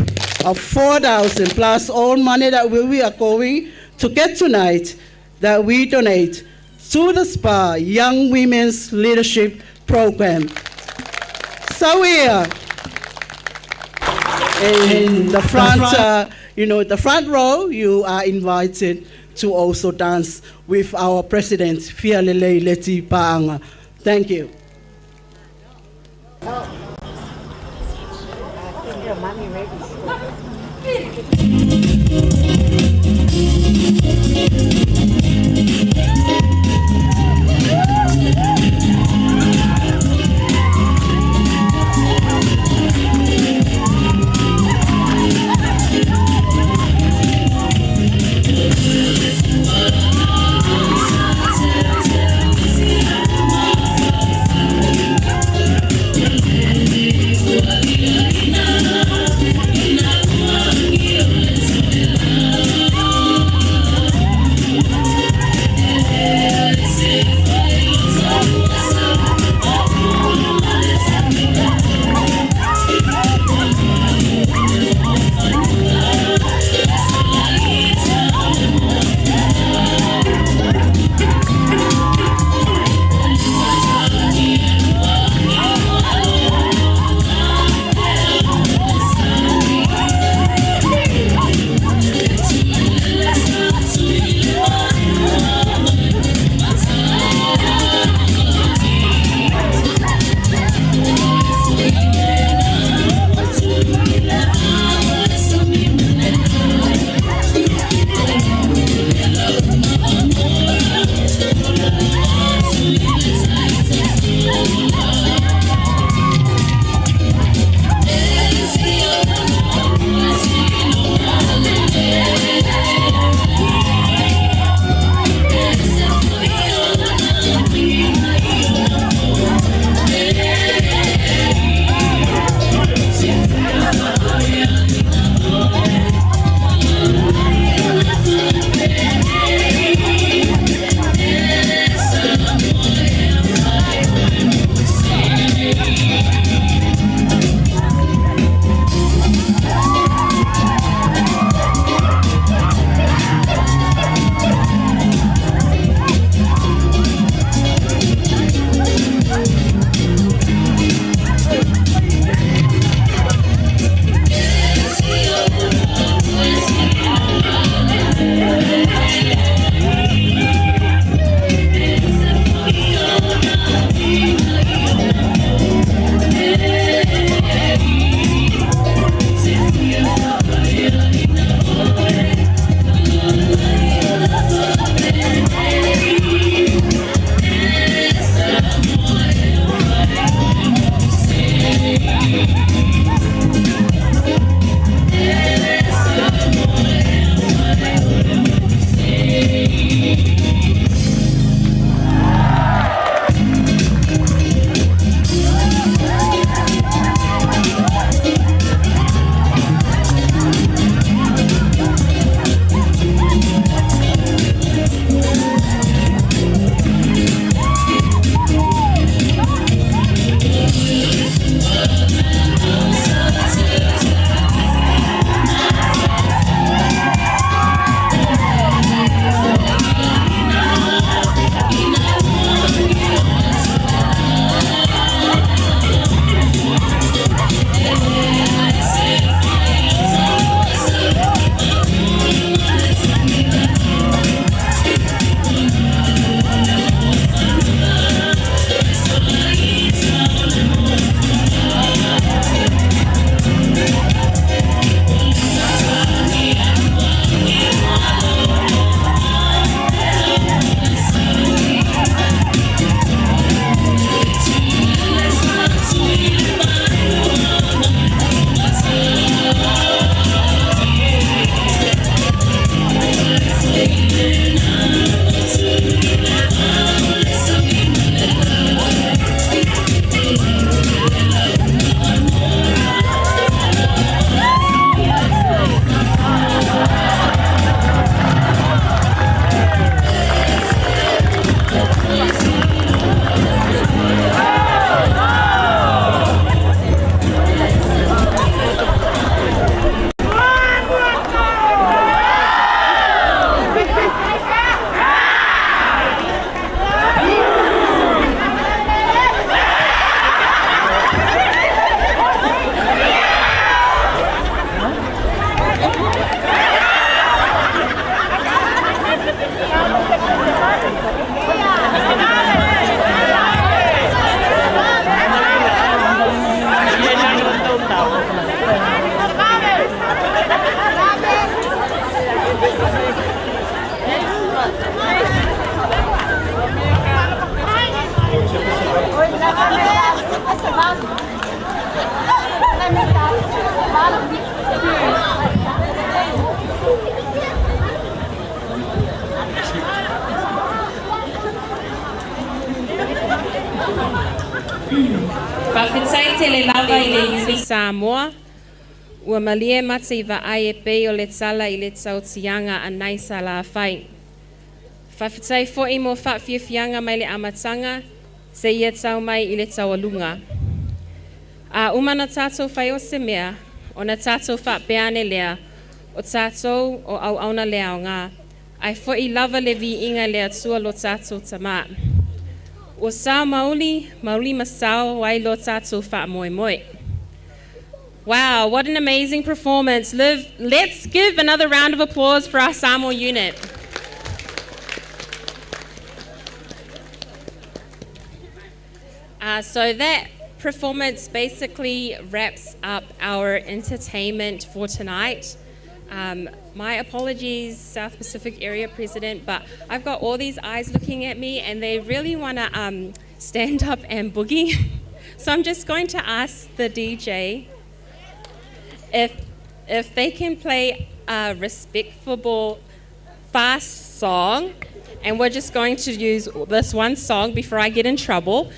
of 4,000 plus all money that we are going to get tonight that we donate to the SPA Young Women's Leadership Program. So here, in the front, the front row, you are invited to also dance with our President, Fialele Leti Paanga. Thank you. Whawhitai te le lava I le iwi Samoa. Ua malie mata I vaai e pei o le tala I le tautianga a naisa la whai. Whawhitai fo'i mo whawhiawhianga mai le amatanga, se ia tau mai I le taualunga. A umana tātou whai o se mea, o na tātou whapeane lea, o tātou o au auna lea o ngā, ai fo'i lava le vi inga lea tua lo tātou tamā. O sao mauli masao wai lo tātou wha moe moe. Wow, what an amazing performance. Let's give another round of applause for our Samoa unit. So that performance basically wraps up our entertainment for tonight. My apologies, South Pacific Area President, but I've got all these eyes looking at me and they really want to stand up and boogie. So I'm just going to ask the DJ if they can play a respectable, fast song, and we're just going to use this one song before I get in trouble.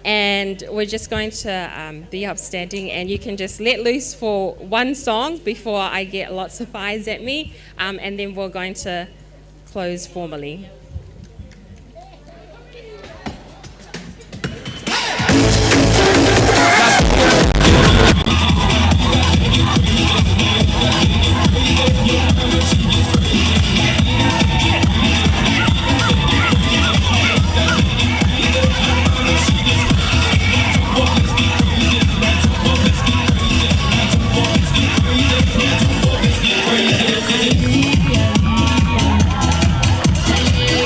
And we're just going to be upstanding, and you can just let loose for one song before I get lots of eyes at me, and then we're going to close formally. Yeah.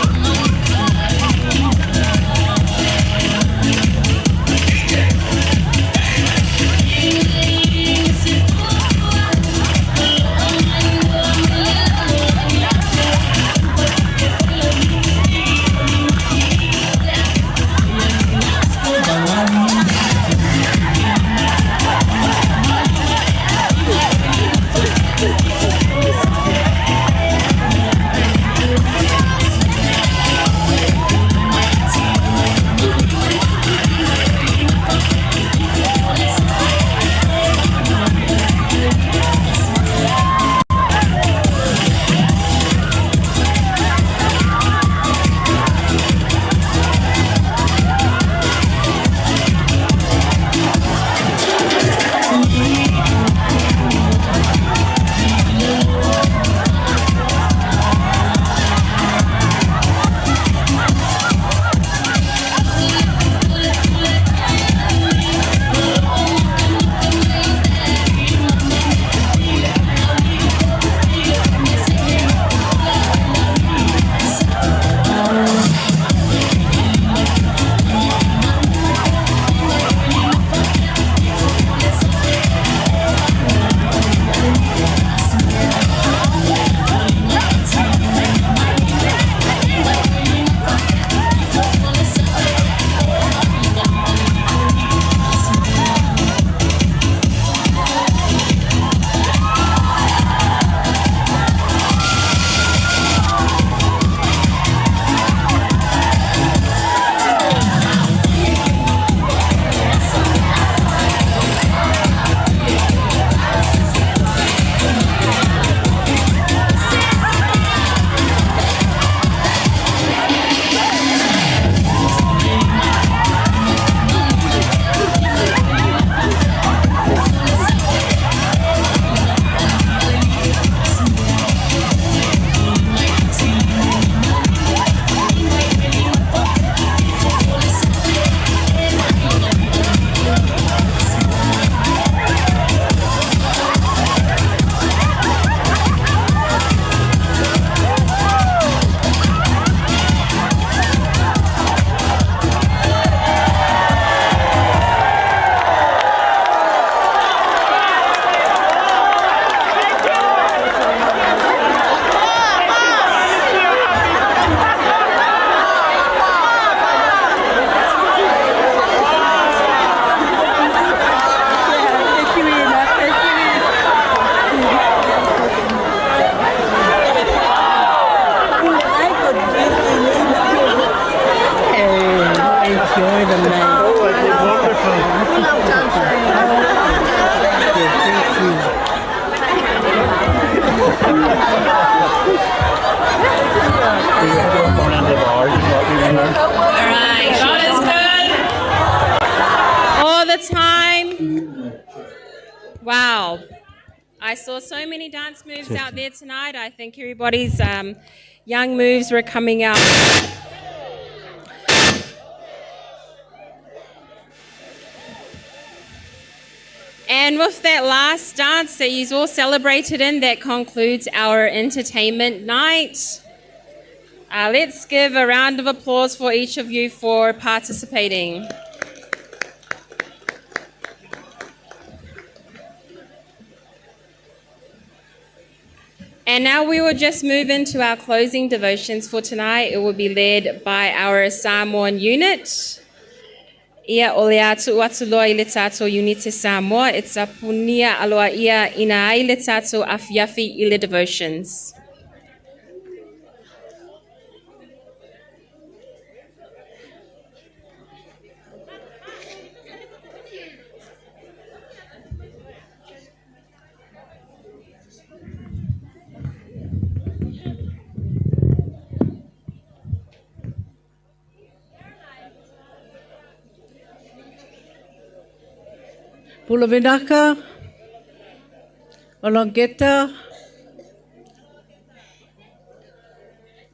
I saw so many dance moves out there tonight. I think everybody's young moves were coming out. And with that last dance that you all celebrated in, that concludes our entertainment night. Let's give a round of applause for each of you for participating. And now we will just move into our closing devotions for tonight. It will be led by our Samoan unit. Ia o le atu atuloa I le tātou unite Samoa, it's a punia aloa ia ina ai le tātou afiafi I le devotions. Pulavinaka, Olongeta,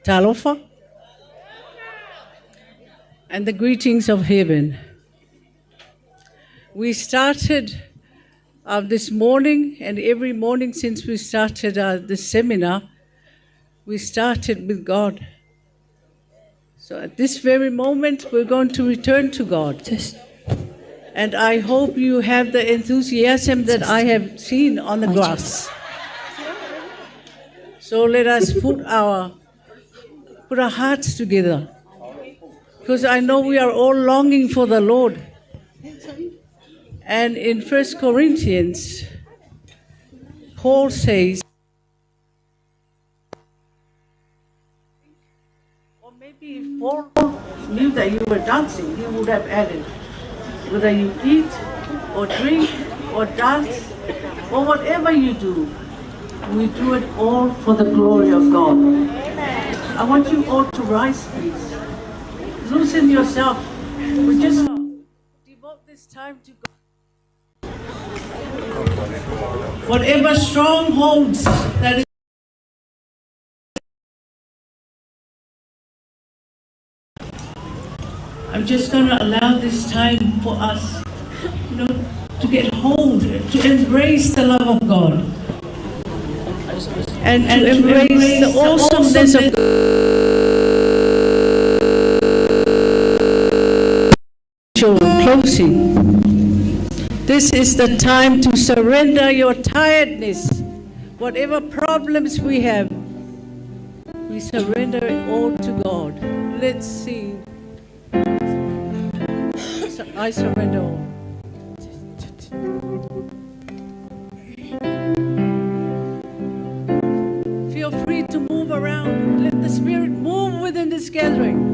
Talofa, and the greetings of heaven. We started this morning, and every morning since we started this seminar, we started with God. So at this very moment, we're going to return to God. And I hope you have the enthusiasm that I have seen on the grass. So let us put our hearts together, because I know we are all longing for the Lord. And in 1 Corinthians, Paul says, or maybe if Paul knew that you were dancing, he would have added, whether you eat or drink or dance or whatever you do, we do it all for the glory of God. I want you all to rise, please. Loosen yourself. We just devote this time to God. Whatever strongholds that is I'm just going to allow this time for us, to get hold, to embrace the love of God, and to embrace the awesomeness of God. Closing. This is the time to surrender your tiredness, whatever problems we have. We surrender it all to God. Let's sing. I surrender all. Feel free to move around. Let the Spirit move within this gathering.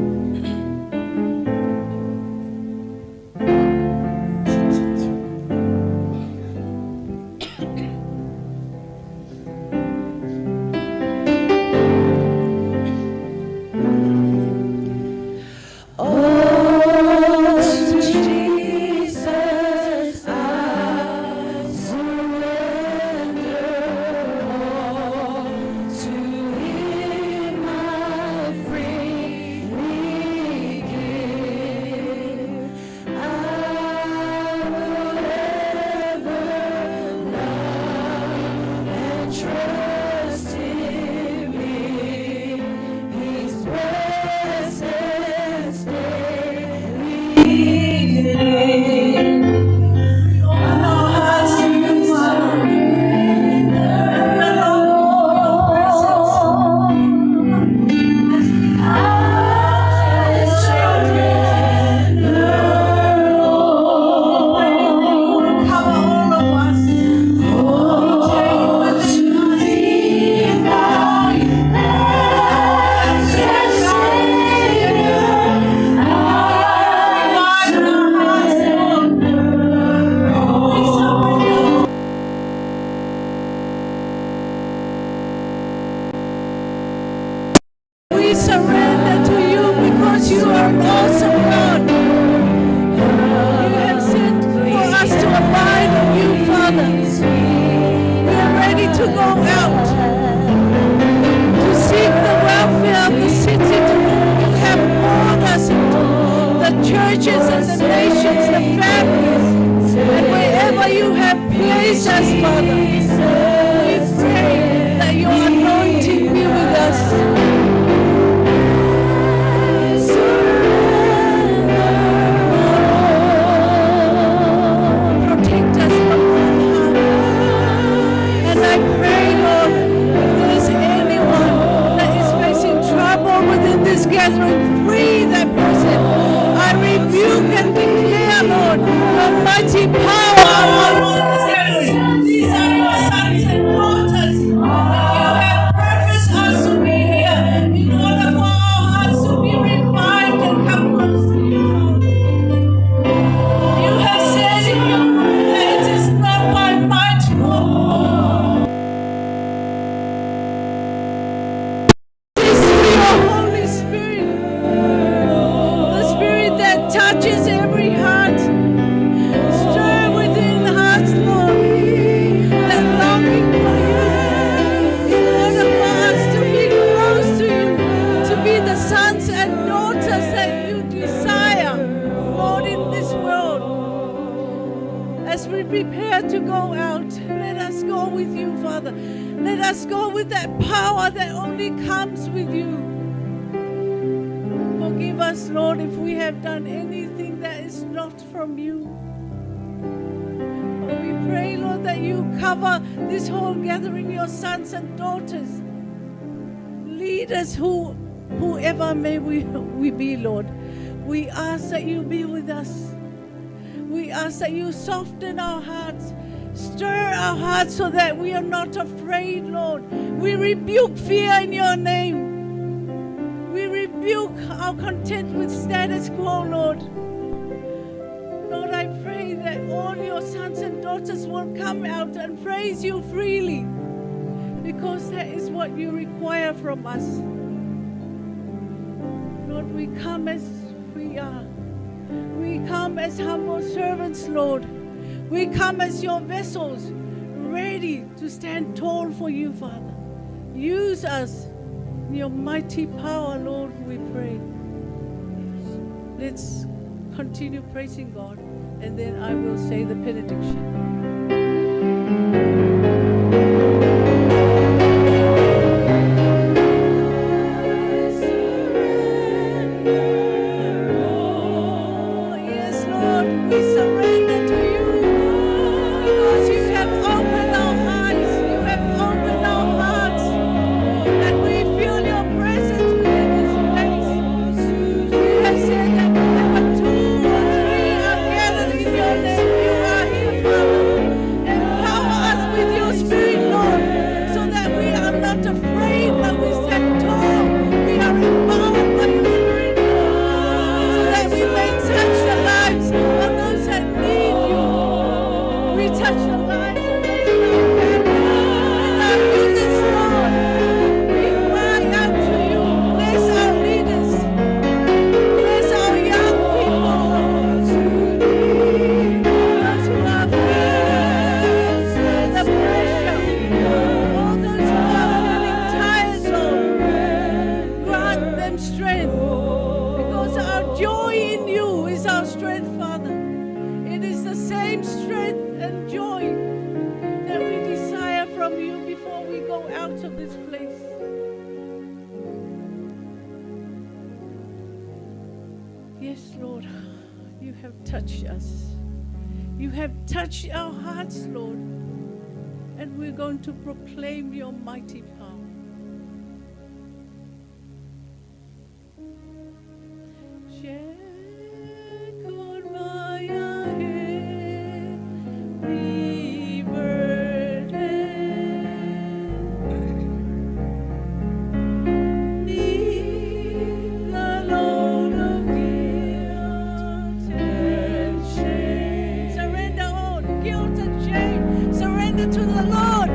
Father. We are ready where you have placed us, Father. We pray that your anointing be with us. Gathering, free that person. I rebuke and declare, Lord, your mighty power upon this gathering. These are your sons and daughters. You have purposed us to be here in order for our hearts to be revived and come close to you, Lord. You have said in your word that it is not by might nor touches every heart. Stir within hearts, Lord, that longing for you. In order for us to be close to you, to be the sons and daughters that you desire, Lord, in this world. As we prepare to go out, let us go with you, Father. Let us go with that power that only comes with you. Forgive us, Lord, if we have done anything that is not from you. But we pray, Lord, that you cover this whole gathering, your sons and daughters. Lead us, whoever may we be, Lord. We ask that you be with us. We ask that you soften our hearts, stir our hearts so that we are not afraid, Lord. We rebuke fear in your name. We rebuke our content with status quo, Lord. Lord, I pray that all your sons and daughters will come out and praise you freely, because that is what you require from us. Lord, we come as we are. We come as humble servants, Lord. We come as your vessels, ready to stand tall for you, Father. Use us. Your mighty power, Lord, we pray. Let's continue praising God, and then I will say the benediction. Our hearts, Lord, and we're going to proclaim your mighty power. To the Lord.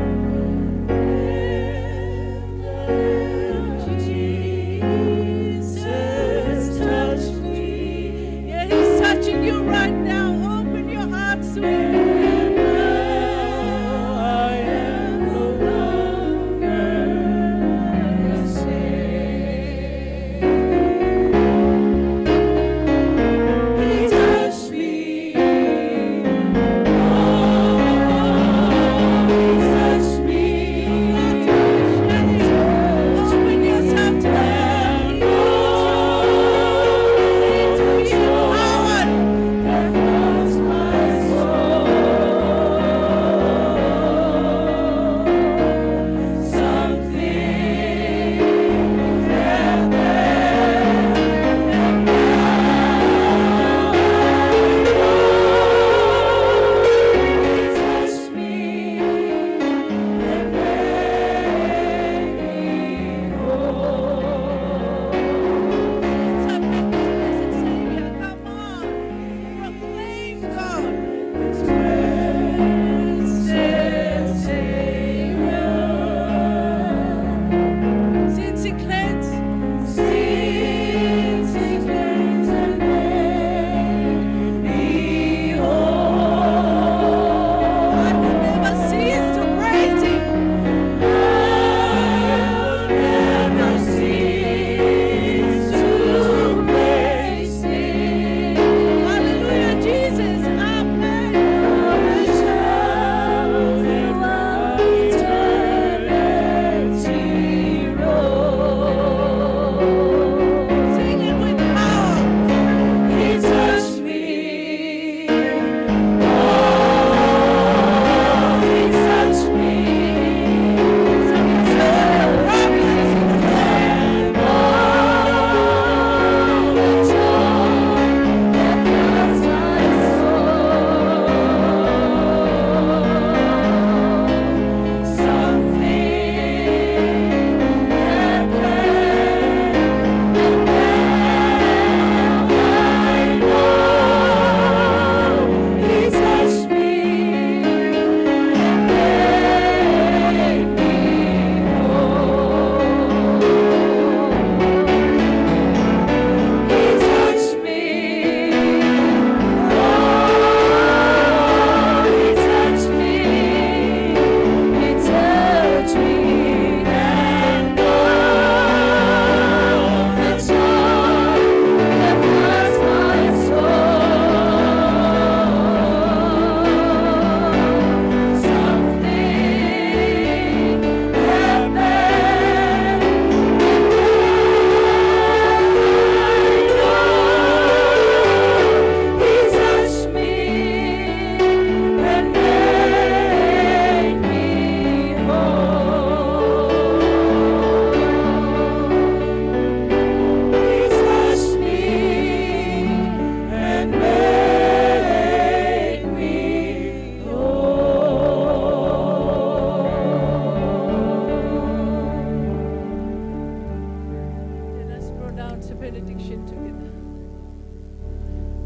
hearts of benediction together.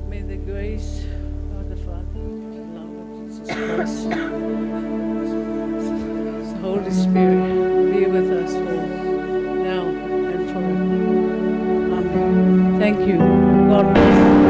May the grace of the Father, the love of Jesus Christ, the Holy Spirit be with us all, now and forever. Amen. Thank you. God bless.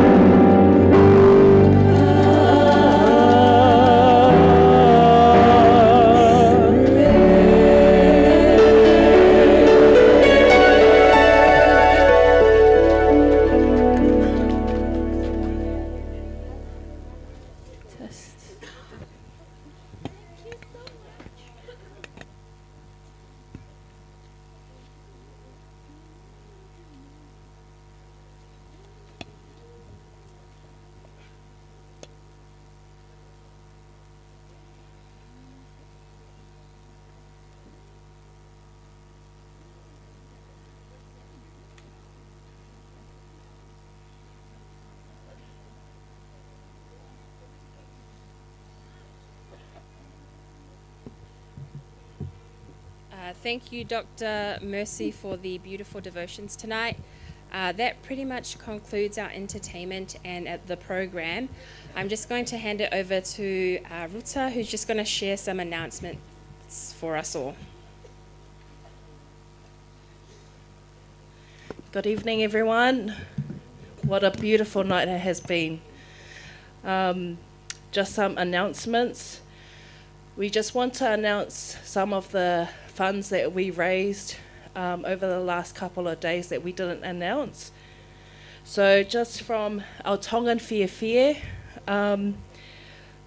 Thank you, Dr. Mercy, for the beautiful devotions tonight. That pretty much concludes our entertainment and the program. I'm just going to hand it over to Ruta, who's just going to share some announcements for us all. Good evening, everyone. What a beautiful night it has been. Just some announcements. We just want to announce some of the funds that we raised over the last couple of days that we didn't announce. So just from our Tongan Whiawhia, from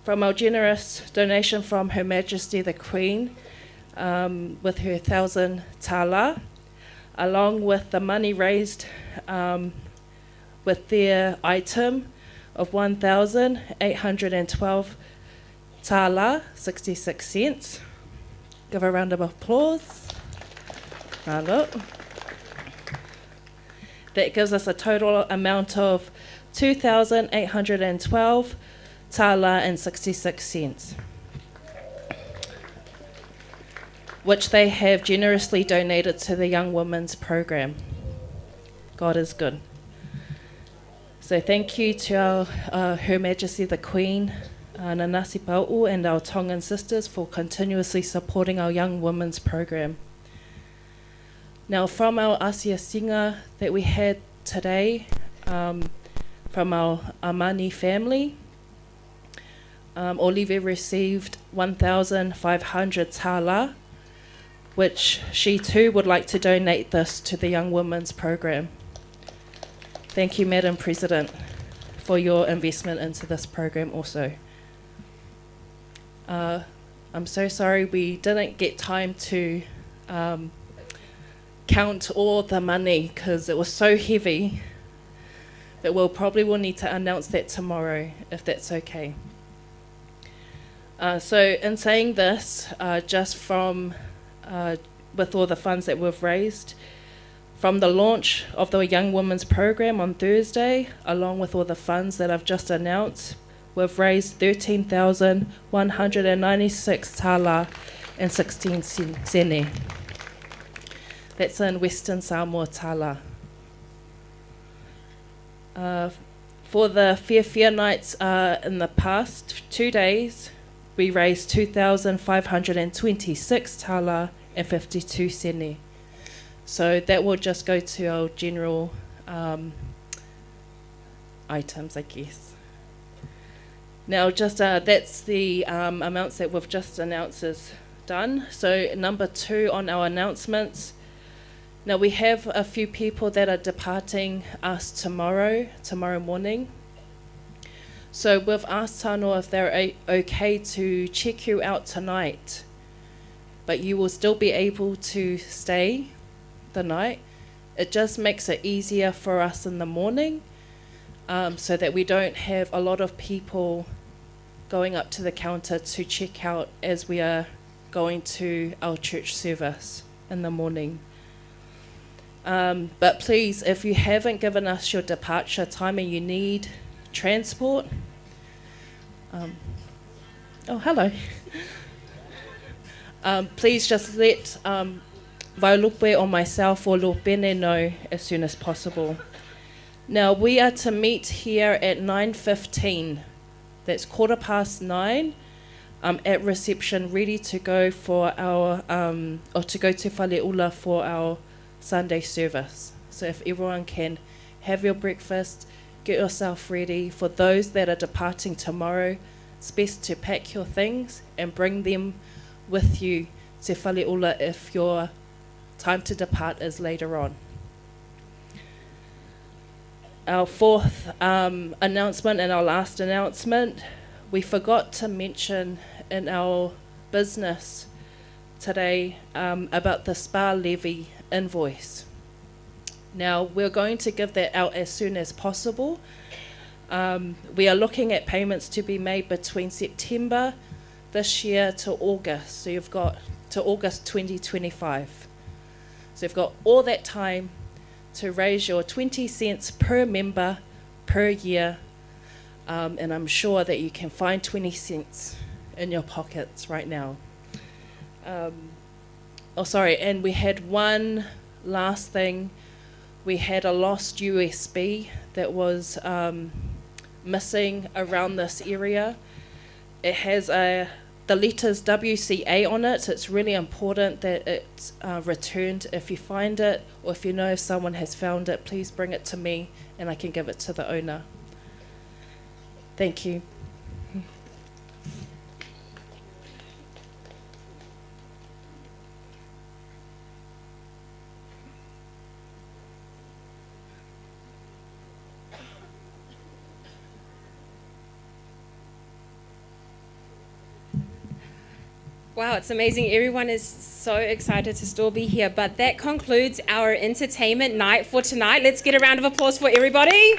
our generous donation from Her Majesty the Queen with her 1,000 tala, along with the money raised with their item of 1,812 tala, 66 cents. Give a round of applause. That gives us a total amount of 2,812 tala and 66 cents, which they have generously donated to the Young Women's Program. God is good. So thank you to our Her Majesty the Queen, Nanasi Pau'u, and our Tongan sisters for continuously supporting our Young Women's Program. Now, from our Asia Singa that we had today, from our Amani family, Olivia received 1,500 tala, which she too would like to donate this to the Young Women's Program. Thank you, Madam President, for your investment into this program also. I'm so sorry we didn't get time to count all the money because it was so heavy that we'll probably need to announce that tomorrow, if that's okay. So in saying this, just from with all the funds that we've raised, from the launch of the Young Women's Program on Thursday, along with all the funds that I've just announced, we've raised 13,196 tala and 16 sene. That's in Western Samoa tala. For the Whiawhia nights in the past 2 days, we raised 2,526 tala and 52 sene. So that will just go to our general items, I guess. Now, just that's the amounts that we've just announced is done. So number 2 on our announcements. Now we have a few people that are departing us tomorrow morning. So we've asked Tanoa if they're okay to check you out tonight, but you will still be able to stay the night. It just makes it easier for us in the morning, so that we don't have a lot of people going up to the counter to check out as we are going to our church service in the morning. But please, if you haven't given us your departure time and you need transport, oh, hello. Please just let Vailupe or myself or Lopene know as soon as possible. Now, we are to meet here at 9:15. That's 9:15, at reception, ready to go for our, or to go to Faleula for our Sunday service. So if everyone can have your breakfast, get yourself ready. For those that are departing tomorrow, it's best to pack your things and bring them with you to Faleula if your time to depart is later on. Our fourth announcement and our last announcement, we forgot to mention in our business today about the spa levy invoice. Now, we're going to give that out as soon as possible. We are looking at payments to be made between September this year to August. So you've got to August 2025. So you've got all that time to raise your 20 cents per member per year. And I'm sure that you can find 20 cents in your pockets right now. And we had one last thing. We had a lost USB that was missing around this area. It has the letters WCA on it. It's really important that it's returned. If you find it, or if you know if someone has found it, please bring it to me and I can give it to the owner. Thank you. Wow, it's amazing. Everyone is so excited to still be here. But that concludes our entertainment night for tonight. Let's get a round of applause for everybody.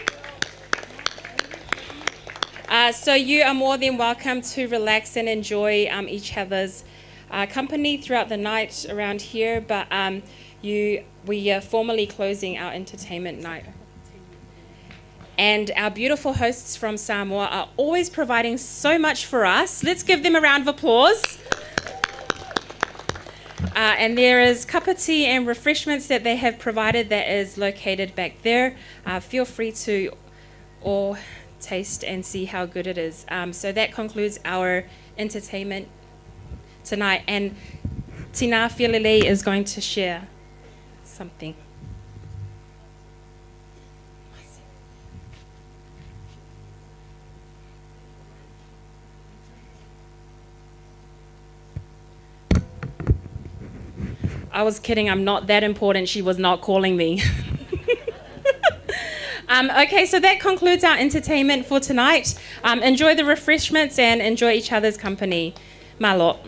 So you are more than welcome to relax and enjoy each other's company throughout the night around here. But we are formally closing our entertainment night. And our beautiful hosts from Samoa are always providing so much for us. Let's give them a round of applause. And there is cup of tea and refreshments that they have provided that is located back there. Feel free to all taste and see how good it is. So that concludes our entertainment tonight. And Tina Fiolele is going to share something. I was kidding, I'm not that important. She was not calling me. Okay, so that concludes our entertainment for tonight. Enjoy the refreshments and enjoy each other's company. Malo.